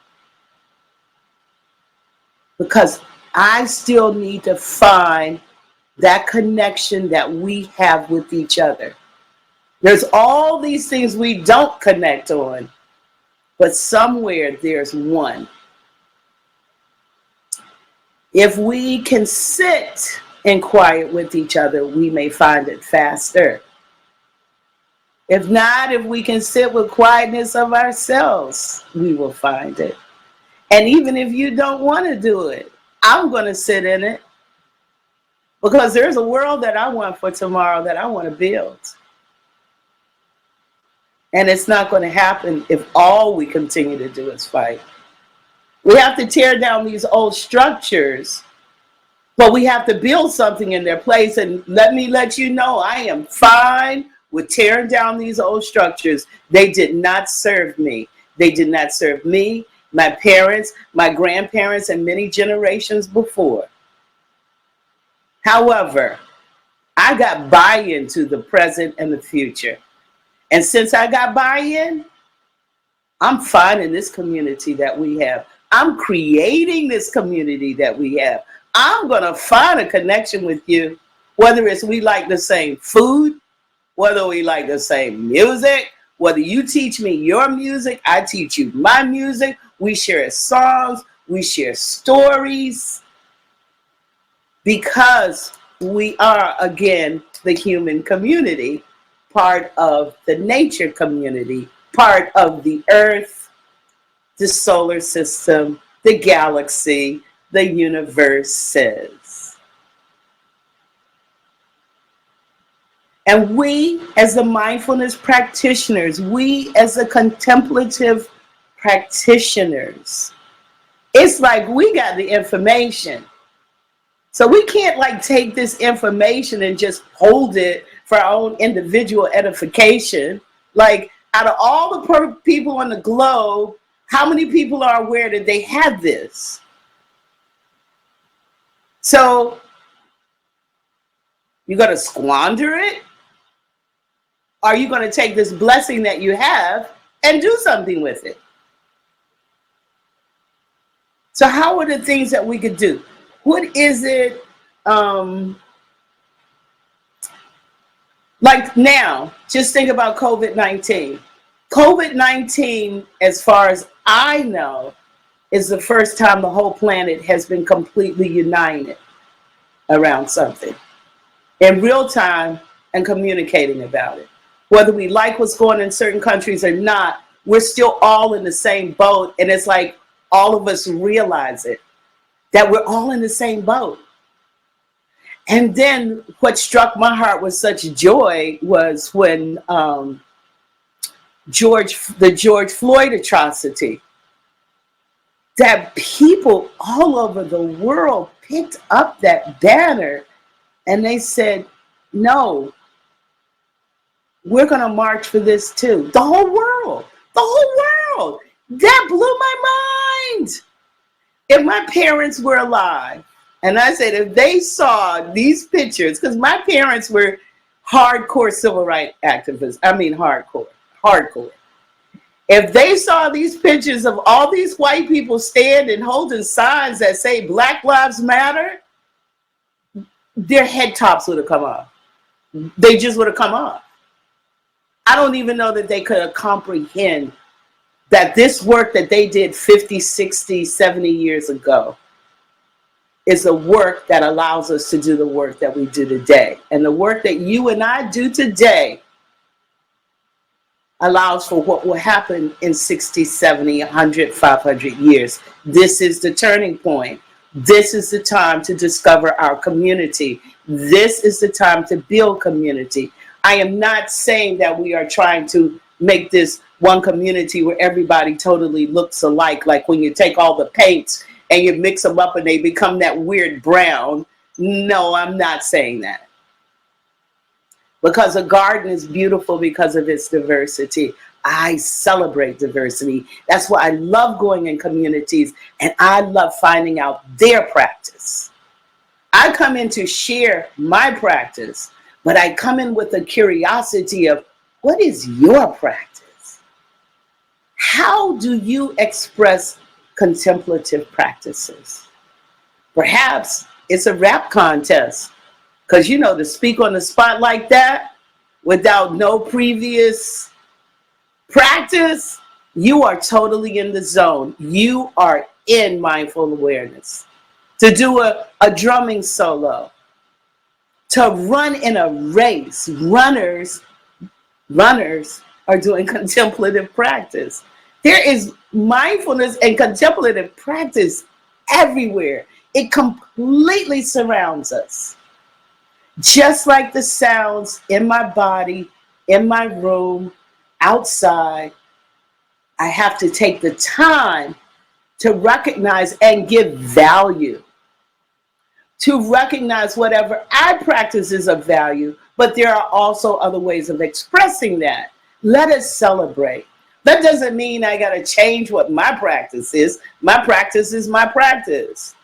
Because I still need to find that connection that we have with each other. There's all these things we don't connect on, but somewhere there's one. If we can sit in quiet with each other, we may find it faster. If not, if we can sit with quietness of ourselves, we will find it. And even if you don't want to do it, I'm going to sit in it. Because there's a world that I want for tomorrow that I want to build. And it's not going to happen if all we continue to do is fight. We have to tear down these old structures, but we have to build something in their place. And let me let you know, I am fine with tearing down these old structures. They did not serve me. They did not serve me, my parents, my grandparents, and many generations before. However, I got buy-in to the present and the future. And since I got buy-in, I'm finding this community that we have. I'm creating this community that we have. I'm going to find a connection with you, whether it's we like the same food, whether we like the same music, whether you teach me your music, I teach you my music. We share songs, we share stories, because we are, again, the human community. part of the nature community, part of the earth, the solar system, the galaxy, the universe says. And we, as the mindfulness practitioners, we as the contemplative practitioners, it's like we got the information. So we can't like take this information and just hold it for our own individual edification. Like, out of all the people on the globe, how many people are aware that they have this? So you're going to squander it? Are you going to take this blessing that you have and do something with it? So how are the things that we could do? What is it, like now, just think about COVID-19. COVID-19, as far as I know, is the first time the whole planet has been completely united around something in real time and communicating about it. Whether we like what's going on in certain countries or not, we're still all in the same boat. And it's like all of us realize it, that we're all in the same boat. And then what struck my heart with such joy was when the George Floyd atrocity, that people all over the world picked up that banner and they said, no, we're going to march for this too. The whole world. That blew my mind. If my parents were alive, and I said, if they saw these pictures, because my parents were hardcore civil rights activists. I mean, hardcore. If they saw these pictures of all these white people standing holding signs that say Black Lives Matter, their head tops would have come off. They just would have come off. I don't even know that they could comprehend that this work that they did 50, 60, 70 years ago is a work that allows us to do the work that we do today. And the work that you and I do today allows for what will happen in 60, 70, 100, 500 years. This is the turning point. This is the time to discover our community. This is the time to build community. I am not saying that we are trying to make this one community where everybody totally looks alike, like when you take all the paints and you mix them up and they become that weird brown. No, I'm not saying that. Because a garden is beautiful because of its diversity. I celebrate diversity. That's why I love going in communities and I love finding out their practice. I come in to share my practice, but I come in with a curiosity of, what is your practice? How do you express contemplative practices? Perhaps it's a rap contest, because you know, to speak on the spot like that without no previous practice, you are totally in the zone. You are in mindful awareness. To do a drumming solo, to run in a race, runners are doing contemplative practice. There is mindfulness and contemplative practice everywhere. It completely surrounds us. Just like the sounds in my body, in my room, outside, I have to take the time to recognize and give value. To recognize whatever I practice is of value, but there are also other ways of expressing that. Let us celebrate. That doesn't mean I got to change what my practice is. My practice is my practice.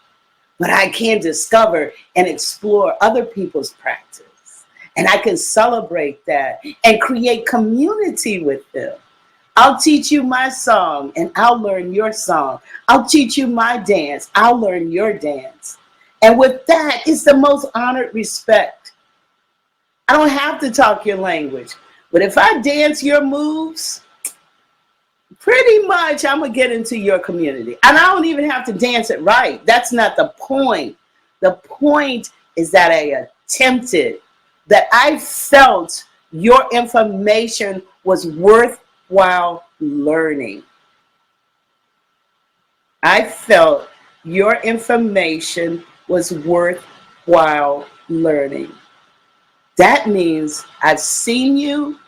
But I can discover and explore other people's practice. And I can celebrate that and create community with them. I'll teach you my song and I'll learn your song. I'll teach you my dance. I'll learn your dance. And with that, it's the most honored respect. I don't have to talk your language. But if I dance your moves, pretty much I'm going to get into your community. And I don't even have to dance it right. That's not the point. The point is that I attempted, that I felt your information was worthwhile learning. I felt your information was worthwhile learning. That means I've seen you,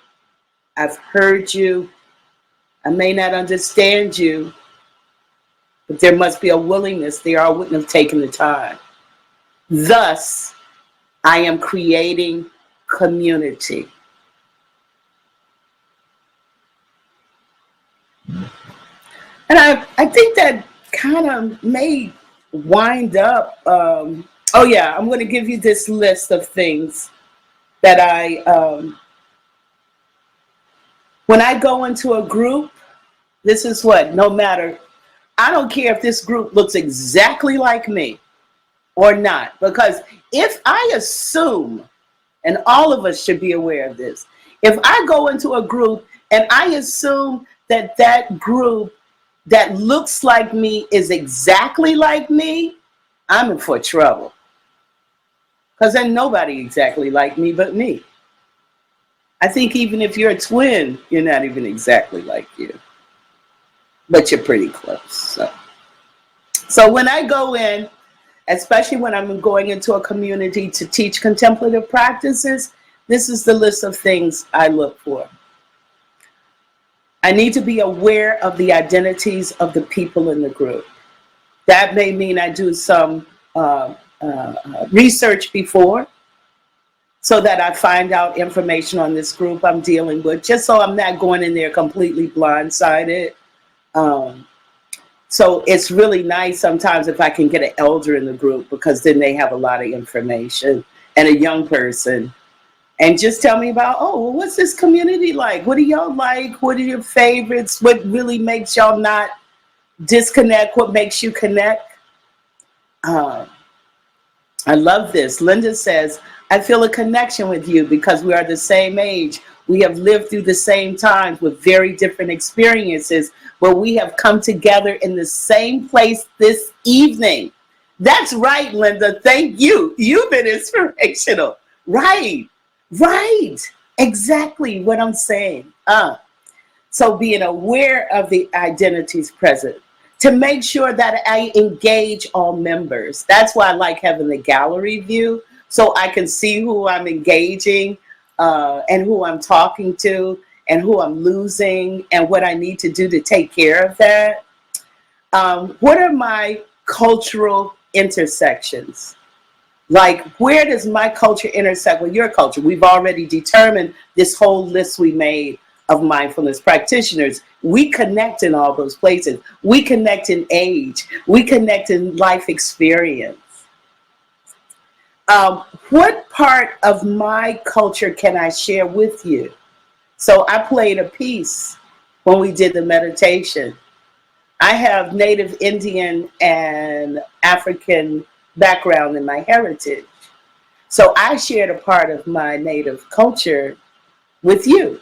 I've heard you, I may not understand you, but there must be a willingness there. I wouldn't have taken the time. Thus, I am creating community. And I think that kind of may wind up. Oh yeah, I'm going to give you this list of things that when I go into a group, this is what, no matter, I don't care if this group looks exactly like me or not, because if I assume, and all of us should be aware of this, if I go into a group and I assume that that group that looks like me is exactly like me, I'm in for trouble. Because there's nobody exactly like me but me. I think even if you're a twin, you're not even exactly like you. But you're pretty close. So when I go in, especially when I'm going into a community to teach contemplative practices, this is the list of things I look for. I need to be aware of the identities of the people in the group. That may mean I do some research before, so that I find out information on this group I'm dealing with, just so I'm not going in there completely blindsided. So it's really nice sometimes if I can get an elder in the group, because then they have a lot of information, and a young person. And just tell me about, oh, well, what's this community like? What do y'all like? What are your favorites? What really makes y'all not disconnect? What makes you connect? I love this. Linda says, I feel a connection with you because we are the same age. We have lived through the same times with very different experiences, but we have come together in the same place this evening. That's right, Linda. Thank you. You've been inspirational. Right. Exactly what I'm saying. So being aware of the identities present to make sure that I engage all members. That's why I like having the gallery view, so I can see who I'm engaging and who I'm talking to and who I'm losing and what I need to do to take care of that. What are my cultural intersections? Like, where does my culture intersect with your culture? We've already determined this whole list we made of mindfulness practitioners. We connect in all those places. We connect in age. We connect in life experience. What part of my culture can I share with you? So I played a piece when we did the meditation. I have Native Indian and African background in my heritage. So I shared a part of my native culture with you.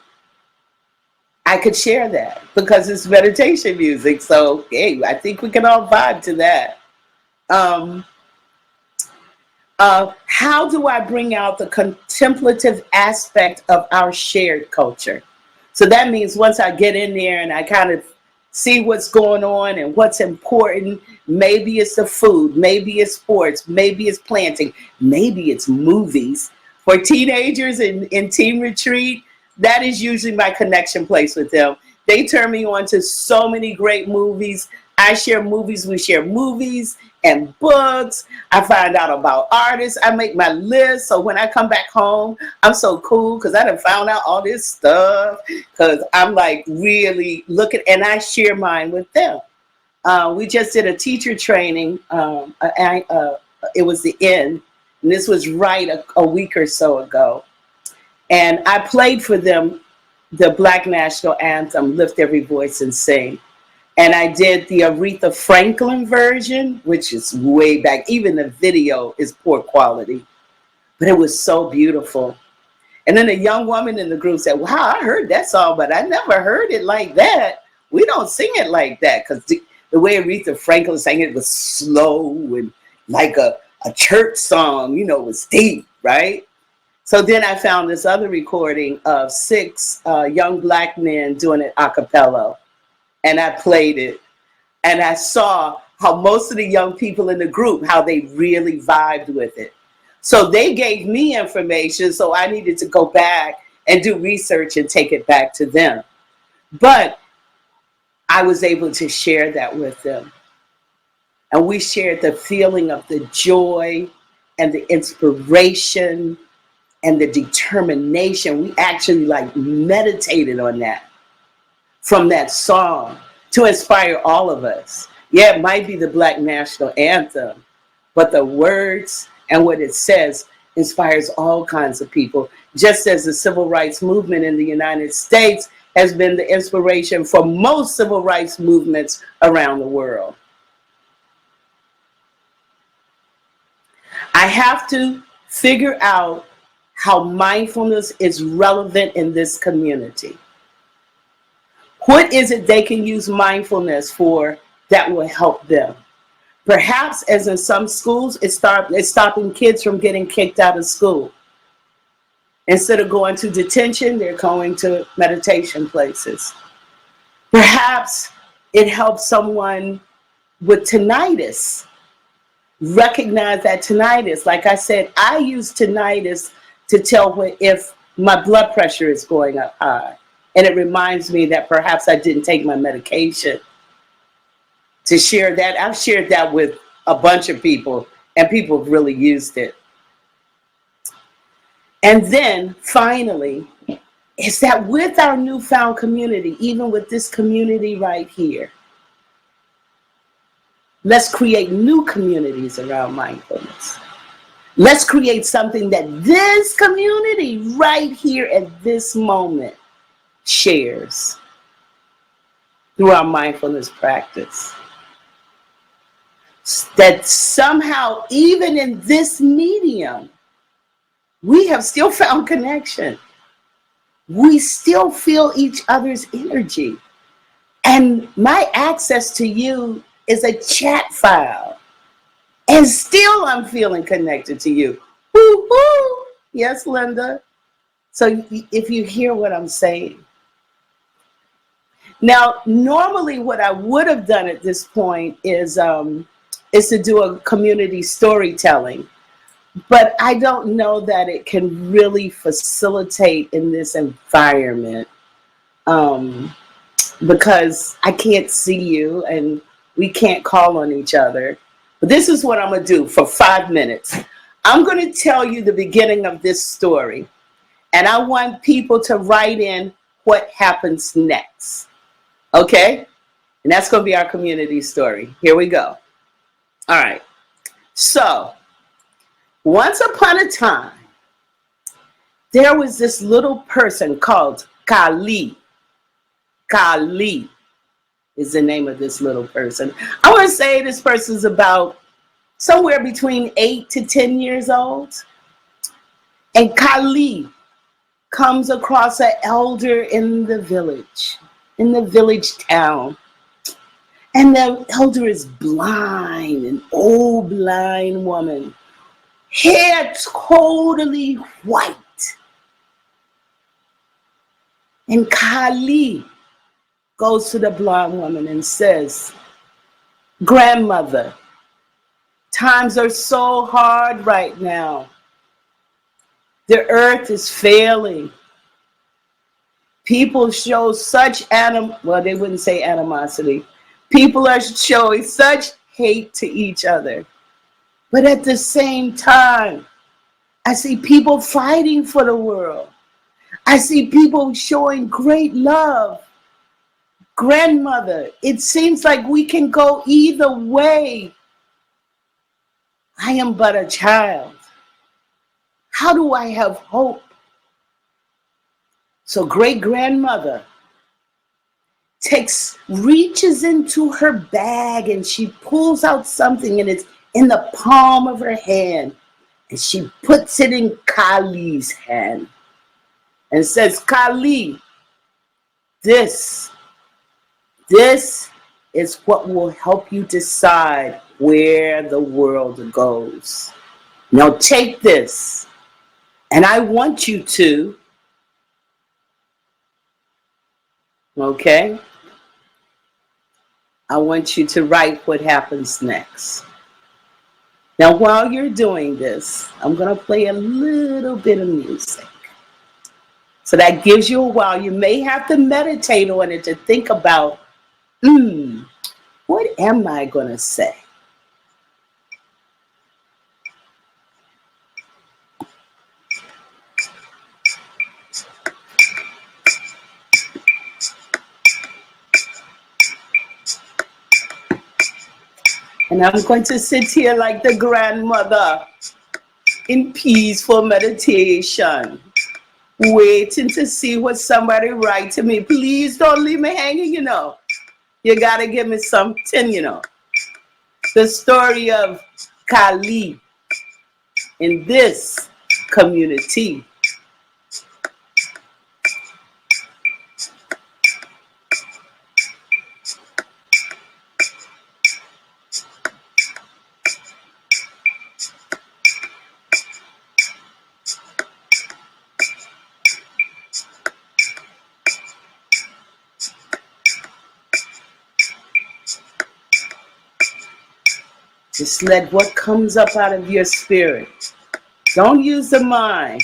I could share that because it's meditation music. So, hey, I think we can all vibe to that. How do I bring out the contemplative aspect of our shared culture? So that means once I get in there and I kind of see what's going on and what's important, maybe it's the food, maybe it's sports, maybe it's planting, maybe it's movies. For teenagers in teen retreat, that is usually my connection place with them. They turn me on to so many great movies. I share movies, we share movies and books. I find out about artists. I make my list. So when I come back home, I'm so cool because I done found out all this stuff, because I'm like really looking, and I share mine with them. We just did a teacher training. It was the end, and this was right a week or so ago. And I played for them the Black National Anthem, Lift Every Voice and Sing. And I did the Aretha Franklin version, which is way back. Even the video is poor quality, but it was so beautiful. And then a young woman in the group said, wow, I heard that song, but I never heard it like that. We don't sing it like that, because the way Aretha Franklin sang it was slow and like a church song, you know, was deep, right? So then I found this other recording of 6 young black men doing it a cappella, and I played it, and I saw how most of the young people in the group, how they really vibed with it. So they gave me information, so I needed to go back and do research and take it back to them. But I was able to share that with them. And we shared the feeling of the joy and the inspiration and the determination. We actually meditated on that from that song to inspire all of us. Yeah, it might be the Black national anthem, but the words and what it says inspires all kinds of people. Just as the civil rights movement in the United States has been the inspiration for most civil rights movements around the world. I have to figure out how mindfulness is relevant in this community. What is it they can use mindfulness for that will help them? Perhaps, as in some schools, it's stopping kids from getting kicked out of school. Instead of going to detention, they're going to meditation places. Perhaps it helps someone with tinnitus recognize that tinnitus. Like I said, I use tinnitus to tell if my blood pressure is going up high. And it reminds me that perhaps I didn't take my medication. To share that, I've shared that with a bunch of people, and people have really used it. And then finally, is that with our newfound community, even with this community right here, let's create new communities around mindfulness. Let's create something that this community right here at this moment shares through our mindfulness practice. That somehow, even in this medium, we have still found connection. We still feel each other's energy. And my access to you is a chat file. And still I'm feeling connected to you. Woo-hoo! Yes, Linda. So if you hear what I'm saying. Now, normally what I would have done at this point is to do a community storytelling. But I don't know that it can really facilitate in this environment because I can't see you and we can't call on each other. But this is what I'm going to do for 5 minutes. I'm going to tell you the beginning of this story. And I want people to write in what happens next. Okay? And that's going to be our community story. Here we go. All right. So, once upon a time, there was this little person called Kali. Kali is the name of this little person. I want to say this person's about somewhere between 8 to 10 years old. And Kali comes across an elder in the village town. And the elder is blind, an old blind woman. Hair totally white. And Kali goes to the blind woman and says, "Grandmother, times are so hard right now. The earth is failing. People show such they wouldn't say animosity. People are showing such hate to each other. But at the same time, I see people fighting for the world. I see people showing great love. Grandmother, it seems like we can go either way. I am but a child. How do I have hope?" So great-grandmother reaches into her bag and she pulls out something and it's in the palm of her hand. And she puts it in Kali's hand and says, "Kali, this is what will help you decide where the world goes. Now take this And I want you to, okay? I want you to write what happens next. Now, while you're doing this, I'm going to play a little bit of music. So that gives you a while. You may have to meditate on it to think about, what am I going to say? And I'm going to sit here like the grandmother in peaceful meditation, waiting to see what somebody write to me. Please don't leave me hanging, you know. You got to give me something, you know. The story of Kali in this community. Just let what comes up out of your spirit. Don't use the mind.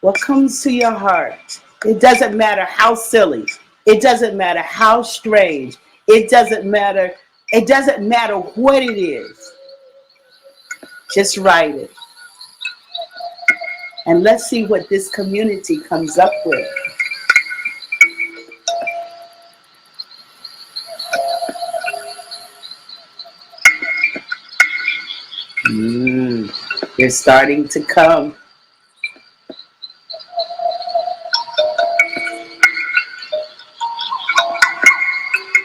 What comes to your heart. It doesn't matter how silly. It doesn't matter how strange. It doesn't matter. It doesn't matter what it is. Just write it. And let's see what this community comes up with. They're starting to come.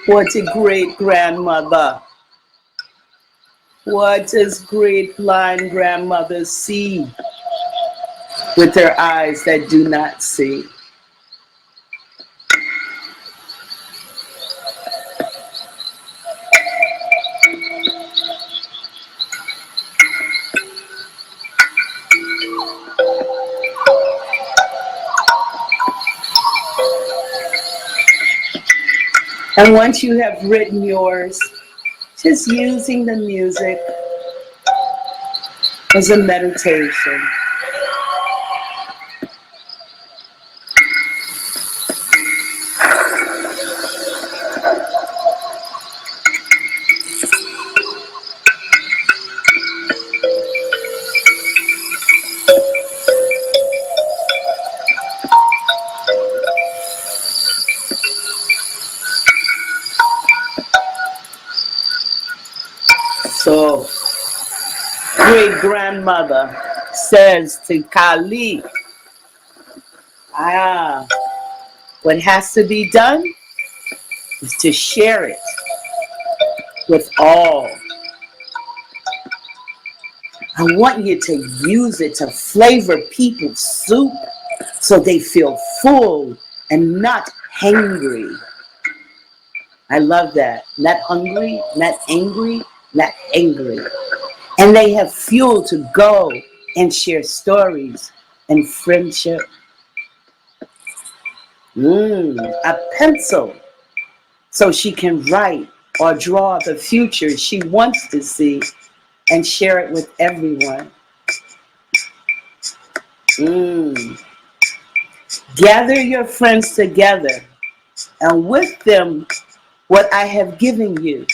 What a great grandmother. What does great blind grandmother see with her eyes that do not see? And once you have written yours, just using the music as a meditation. So, great grandmother says to Kali, what has to be done is to share it with all. I want you to use it to flavor people's soup so they feel full and not hangry. I love that. Not hungry, not angry, not angry. And they have fuel to go and share stories and friendship. A pencil so she can write or draw the future she wants to see and share it with everyone. Gather your friends together and with them what I have given you.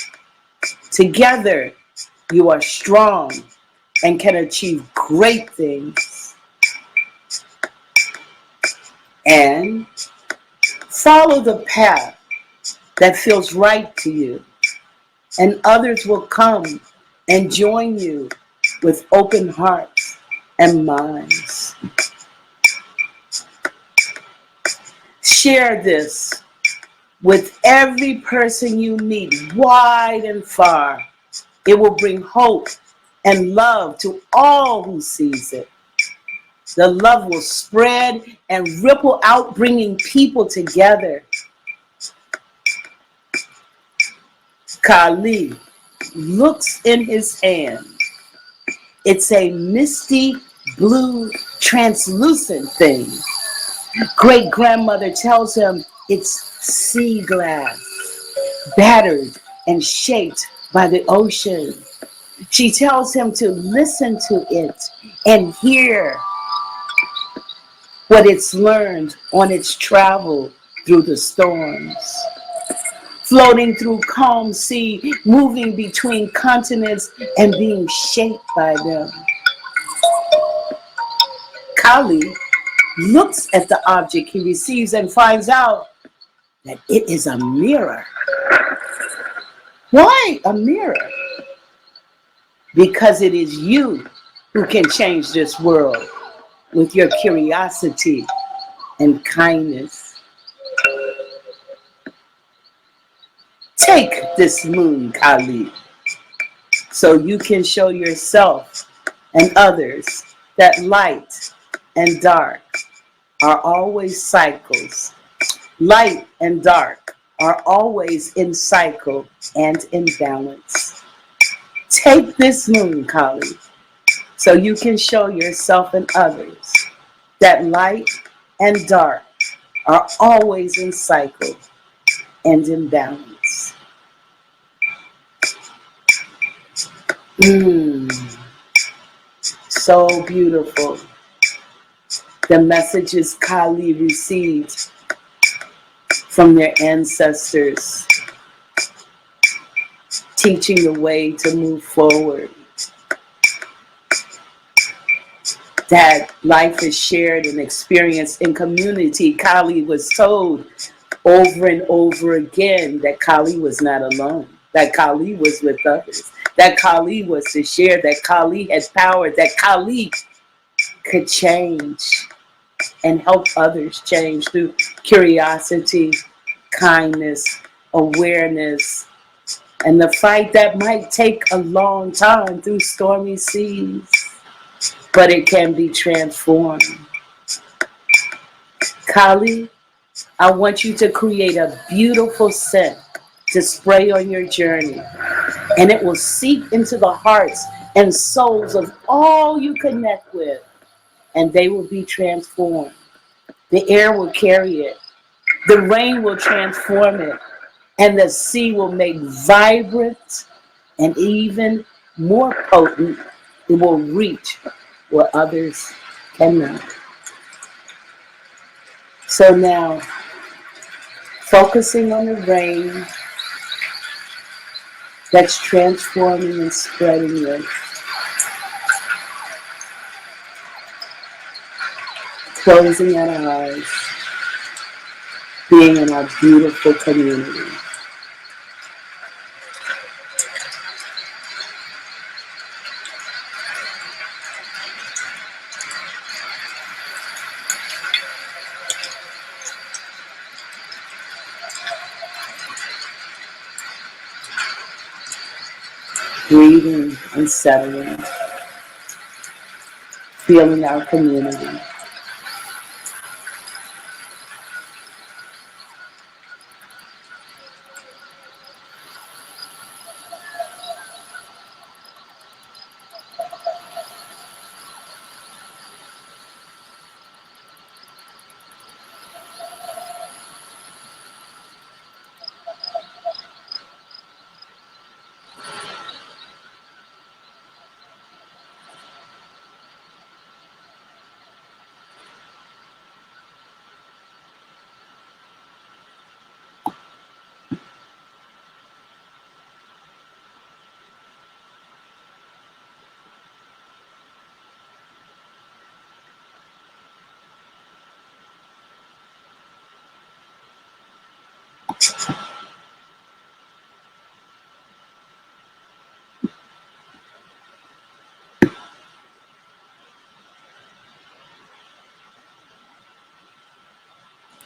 Together you are strong and can achieve great things. And follow the path that feels right to you, and others will come and join you with open hearts and minds. Share this with every person you meet, wide and far. It will bring hope and love to all who sees it. The love will spread and ripple out, bringing people together. Kali looks in his hand. It's a misty blue, translucent thing. Great-grandmother tells him it's sea glass, battered and shaped by the ocean. She tells him to listen to it and hear what it's learned on its travel through the storms. Floating through calm sea, moving between continents and being shaped by them. Kali looks at the object he receives and finds out that it is a mirror. Why a mirror? Because it is you who can change this world with your curiosity and kindness. Take this moon, Kali, so you can show yourself and others that light and dark are always cycles. Light and dark are always in cycle and in balance. Take this moon, Kali, so you can show yourself and others that light and dark are always in cycle and in balance. So beautiful. The messages Kali received from their ancestors, teaching the way to move forward. That life is shared and experienced in community. Kali was told over and over again that Kali was not alone, that Kali was with others, that Kali was to share, that Kali had power, that Kali could change and help others change through curiosity, kindness, awareness, and the fight that might take a long time through stormy seas, but it can be transformed. Kali, I want you to create a beautiful scent to spray on your journey, and it will seep into the hearts and souls of all you connect with, and they will be transformed. The air will carry it, the rain will transform it, and the sea will make vibrant and even more potent. It will reach where others cannot. So now, focusing on the rain that's transforming and spreading it. Closing our eyes, being in our beautiful community. Breathing and settling, feeling our community.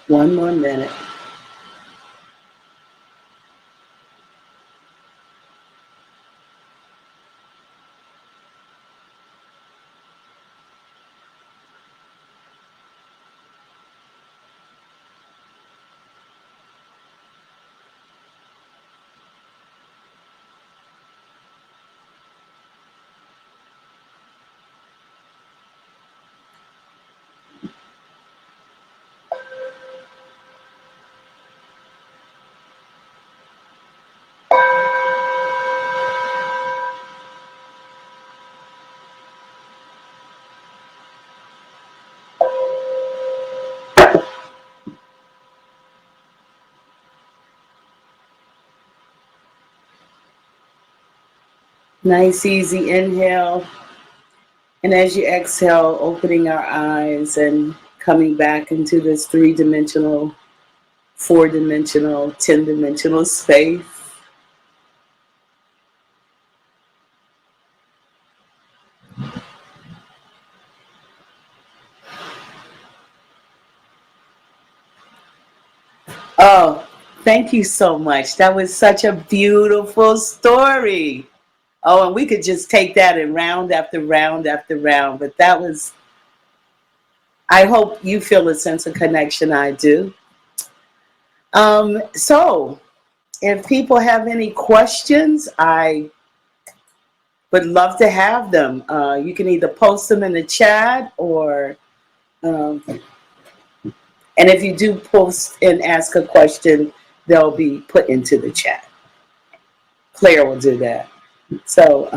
One more minute. Nice, easy inhale. And as you exhale, opening our eyes and coming back into this 3-dimensional, 4-dimensional, 10-dimensional space. Oh, thank you so much. That was such a beautiful story. Oh, and we could just take that in round after round after round. But that was, I hope you feel a sense of connection. I do. So, if people have any questions, I would love to have them. You can either post them in the chat or, and if you do post and ask a question, they'll be put into the chat. Claire will do that. So,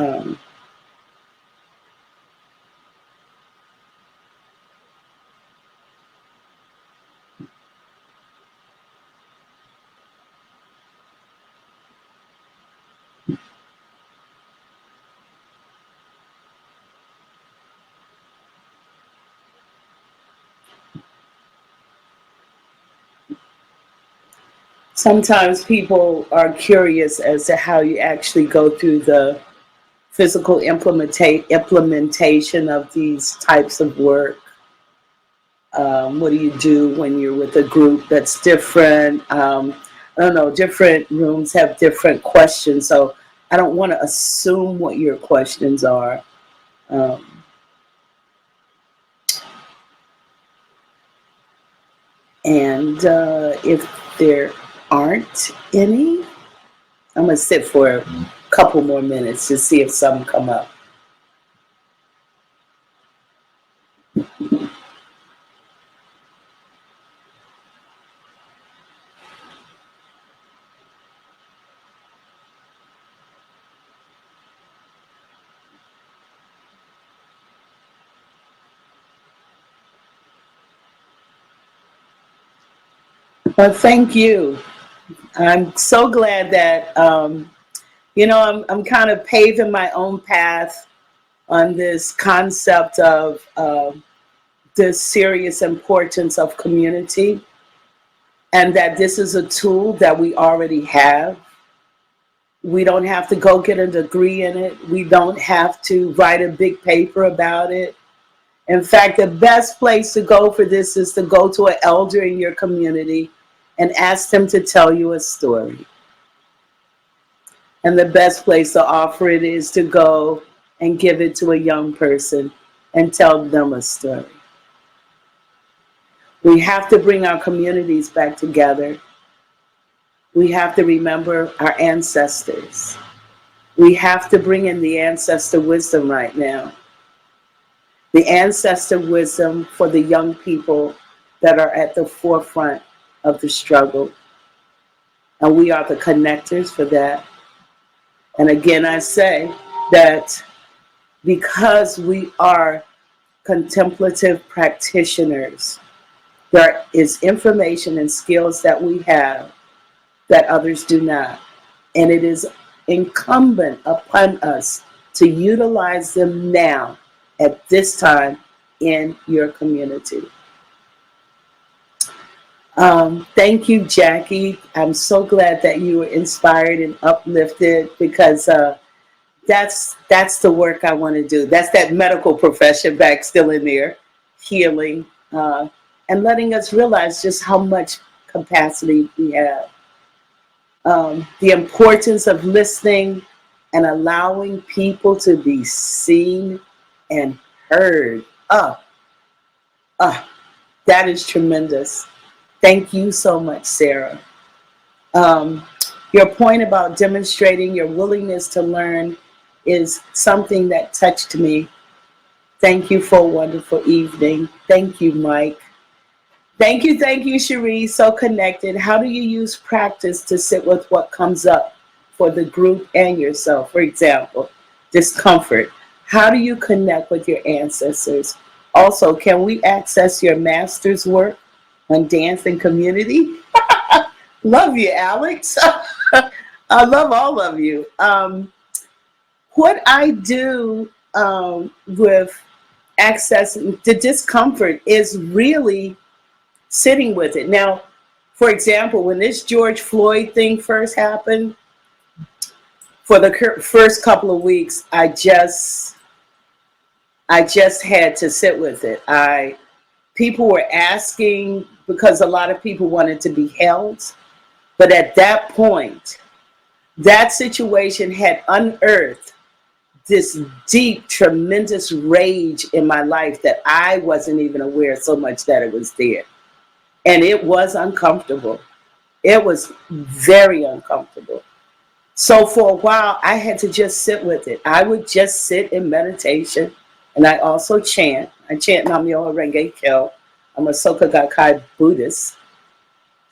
sometimes people are curious as to how you actually go through the physical implementation of these types of work. What do you do when you're with a group that's different? I don't know, different rooms have different questions, so I don't want to assume what your questions are. And if there aren't any, I'm going to sit for a couple more minutes to see if some come up. Well, thank you. I'm so glad that, I'm kind of paving my own path on this concept of the serious importance of community, and that this is a tool that we already have. We don't have to go get a degree in it. We don't have to write a big paper about it. In fact, the best place to go for this is to go to an elder in your community and ask them to tell you a story. And the best place to offer it is to go and give it to a young person and tell them a story. We have to bring our communities back together. We have to remember our ancestors. We have to bring in the ancestor wisdom right now. The ancestor wisdom for the young people that are at the forefront of the struggle. And we are the connectors for that. And again, I say that because we are contemplative practitioners, there is information and skills that we have that others do not. And it is incumbent upon us to utilize them now at this time in your community. Thank you, Jackie. I'm so glad that you were inspired and uplifted, because that's the work I want to do. That's that medical profession back still in there, healing, and letting us realize just how much capacity we have. The importance of listening and allowing people to be seen and heard. That is tremendous. Thank you so much, Sarah. Your point about demonstrating your willingness to learn is something that touched me. Thank you for a wonderful evening. Thank you, Mike. Thank you, Charisse. So connected. How do you use practice to sit with what comes up for the group and yourself? For example, discomfort. How do you connect with your ancestors? Also, can we access your master's work on dance and community? Love you, Alex. I love all of you. what I do with accessing the discomfort is really sitting with it. Now, for example, when this George Floyd thing first happened, for the first couple of weeks, I just had to sit with it. People were asking because a lot of people wanted to be held, but at that point, that situation had unearthed this deep, tremendous rage in my life that I wasn't even aware so much that it was there. And it was uncomfortable. It was very uncomfortable. So for a while, I had to just sit with it. I would just sit in meditation, and I also chant. I chant Nam-myoho Renge Kyo. I'm a Soka Gakkai Buddhist.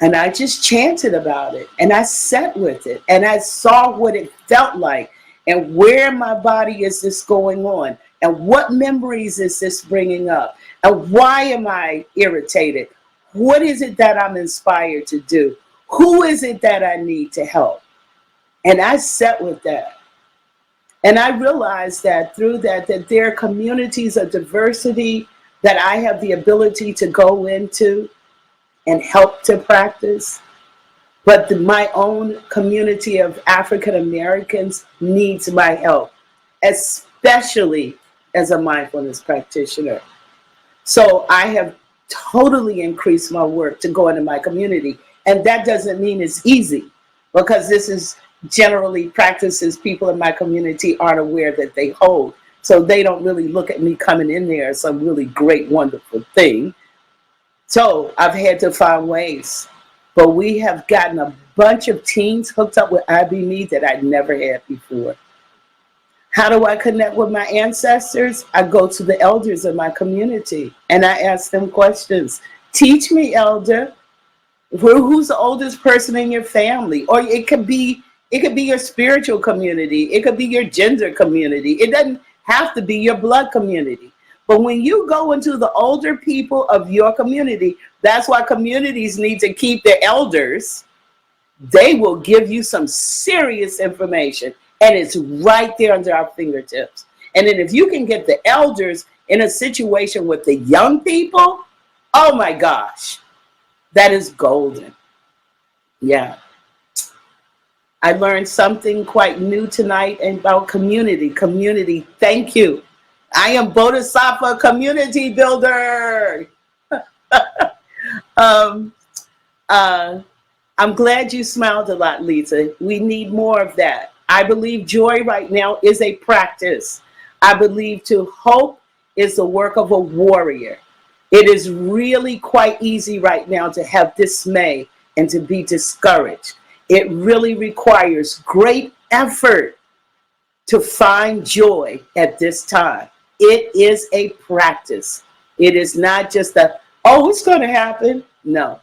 And I just chanted about it, and I sat with it, and I saw what it felt like, and where my body is this going on, and what memories is this bringing up, and why am I irritated? What is it that I'm inspired to do? Who is it that I need to help? And I sat with that. And I realized that through that there are communities of diversity that I have the ability to go into and help to practice. But my own community of African Americans needs my help, especially as a mindfulness practitioner. So I have totally increased my work to go into my community. And that doesn't mean it's easy, because this is generally practices people in my community aren't aware that they hold. So they don't really look at me coming in there as some really great, wonderful thing. So I've had to find ways. But we have gotten a bunch of teens hooked up with IBME that I'd never had before. How do I connect with my ancestors? I go to the elders in my community and I ask them questions. Teach me, elder. Who's the oldest person in your family? Or it could be your spiritual community. It could be your gender community. It doesn't have to be your blood community. But when you go into the older people of your community, that's why communities need to keep their elders. They will give you some serious information, and it's right there under our fingertips. And then if you can get the elders in a situation with the young people, oh my gosh, that is golden. Yeah. I learned something quite new tonight about community. Community, thank you. I am Bodhisattva community builder. I'm glad you smiled a lot, Lisa. We need more of that. I believe joy right now is a practice. I believe to hope is the work of a warrior. It is really quite easy right now to have dismay and to be discouraged. It really requires great effort to find joy at this time. It is a practice. It is not just oh, it's going to happen. No.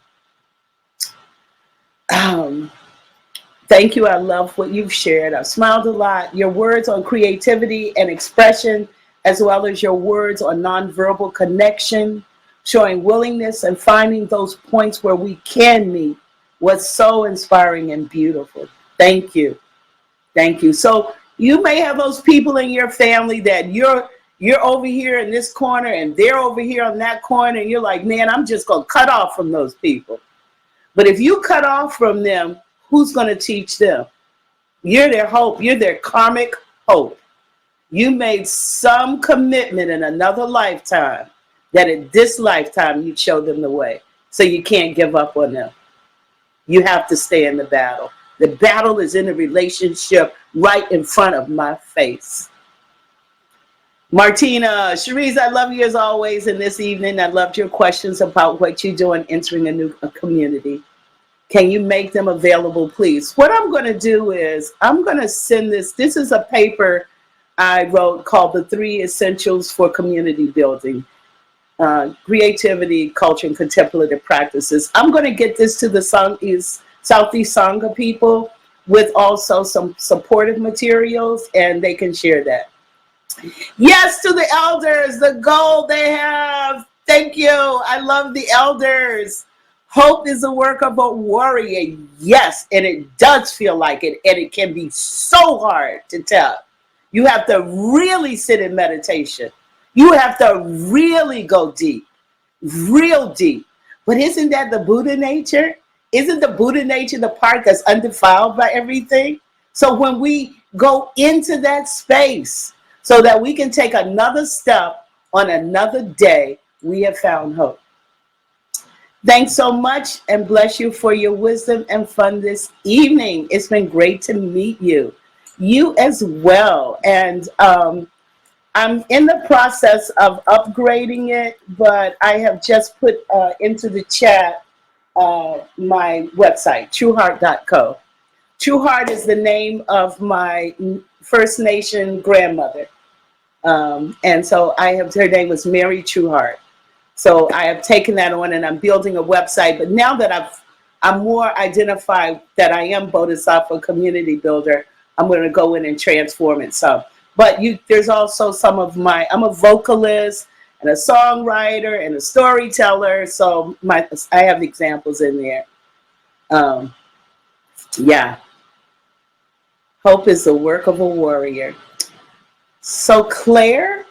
Thank you. I love what you've shared. I've smiled a lot. Your words on creativity and expression, as well as your words on nonverbal connection, showing willingness and finding those points where we can meet, was so inspiring and beautiful. Thank you. Thank you. So you may have those people in your family that you're over here in this corner and they're over here on that corner, and you're like, man, I'm just going to cut off from those people. But if you cut off from them, who's going to teach them? You're their hope. You're their karmic hope. You made some commitment in another lifetime that in this lifetime you'd show them the way. So you can't give up on them. You have to stay in the battle. The battle is in a relationship right in front of my face. Martina, Charisse, I love you as always. And this evening, I loved your questions about what you do in entering a new community. Can you make them available, please? What I'm going to do is I'm going to send this. This is a paper I wrote called The 3 Essentials for Community Building. Creativity, culture, and contemplative practices. I'm going to get this to the Southsea Sangha people with also some supportive materials, and they can share that. Yes, to the elders, the goal they have. Thank you. I love the elders. Hope is the work of a warrior. Yes, and it does feel like it, and it can be so hard to tell. You have to really sit in meditation. You have to really go deep, real deep. But isn't that the Buddha nature? Isn't the Buddha nature the part that's undefiled by everything? So when we go into that space so that we can take another step on another day, we have found hope. Thanks so much, and bless you for your wisdom and fun this evening. It's been great to meet you. You as well. And I'm in the process of upgrading it, but I have just put into the chat my website, trueheart.co. Trueheart is the name of my First Nation grandmother. And so her name was Mary Trueheart. So I have taken that on and I'm building a website. But now that I'm more identified that I am Bodhisattva community builder, I'm going to go in and transform it some. But there's also some of I'm a vocalist and a songwriter and a storyteller. So I have examples in there. Yeah. Hope is the work of a warrior. So Claire,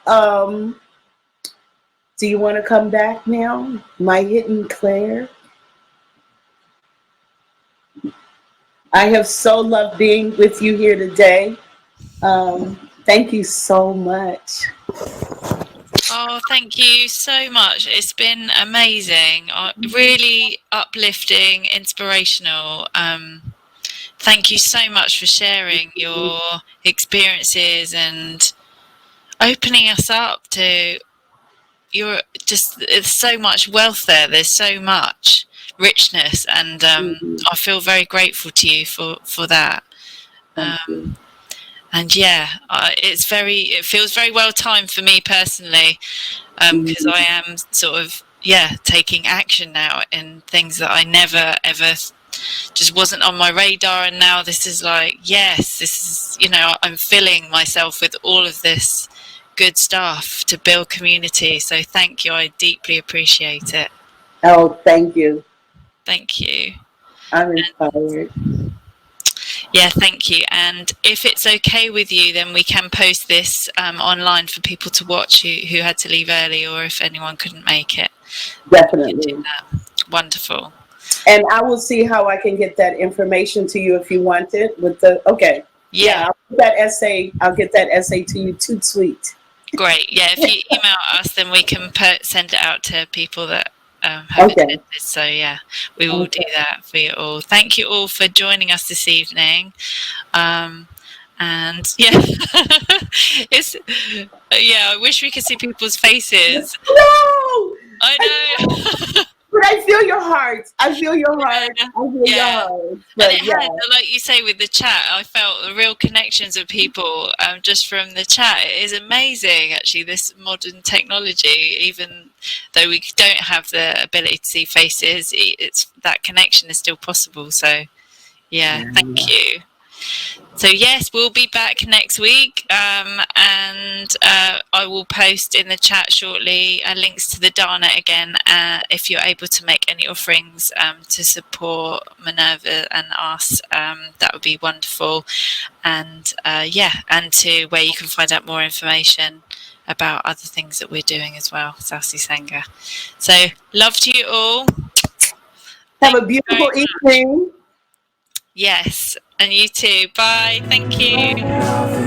do you want to come back now? My hidden Claire. I have so loved being with you here today. Thank you so much. Oh, thank you so much. It's been amazing. Really uplifting, inspirational. Thank you so much for sharing your experiences and opening us up to there's so much wealth there. There's so much richness, and I feel very grateful to you for that. And yeah, it feels very well timed for me personally, because I am sort of taking action now in things that I never ever just wasn't on my radar, and now this is like, yes, this is, I'm filling myself with all of this good stuff to build community. So thank you, I deeply appreciate it. Oh, thank you. Thank you. I'm inspired. Yeah, thank you. And if it's okay with you, then we can post this online for people to watch who had to leave early, or if anyone couldn't make it. Definitely. Wonderful. And I will see how I can get that information to you if you want it. Okay. Yeah, I'll get that essay to you. Too sweet. Great. Yeah, if you email us, then we can send it out to people that have attended. So yeah, we will do that for you all. Thank you all for joining us this evening. And yeah, I wish we could see people's faces. No! I know. But I feel your heart. I feel your heart. Your heart. But, and had, like you say with the chat, I felt the real connections with people just from the chat. It is amazing, actually, this modern technology. Even though we don't have the ability to see faces, that connection is still possible. So, thank you. So yes, we'll be back next week, and I will post in the chat shortly links to the Dana again, if you're able to make any offerings to support Minerva and us, that would be wonderful. And and to where you can find out more information about other things that we're doing as well, Southsea Sangha. So love to you all. Have a beautiful evening. Yes, and you too. Bye. Thank you.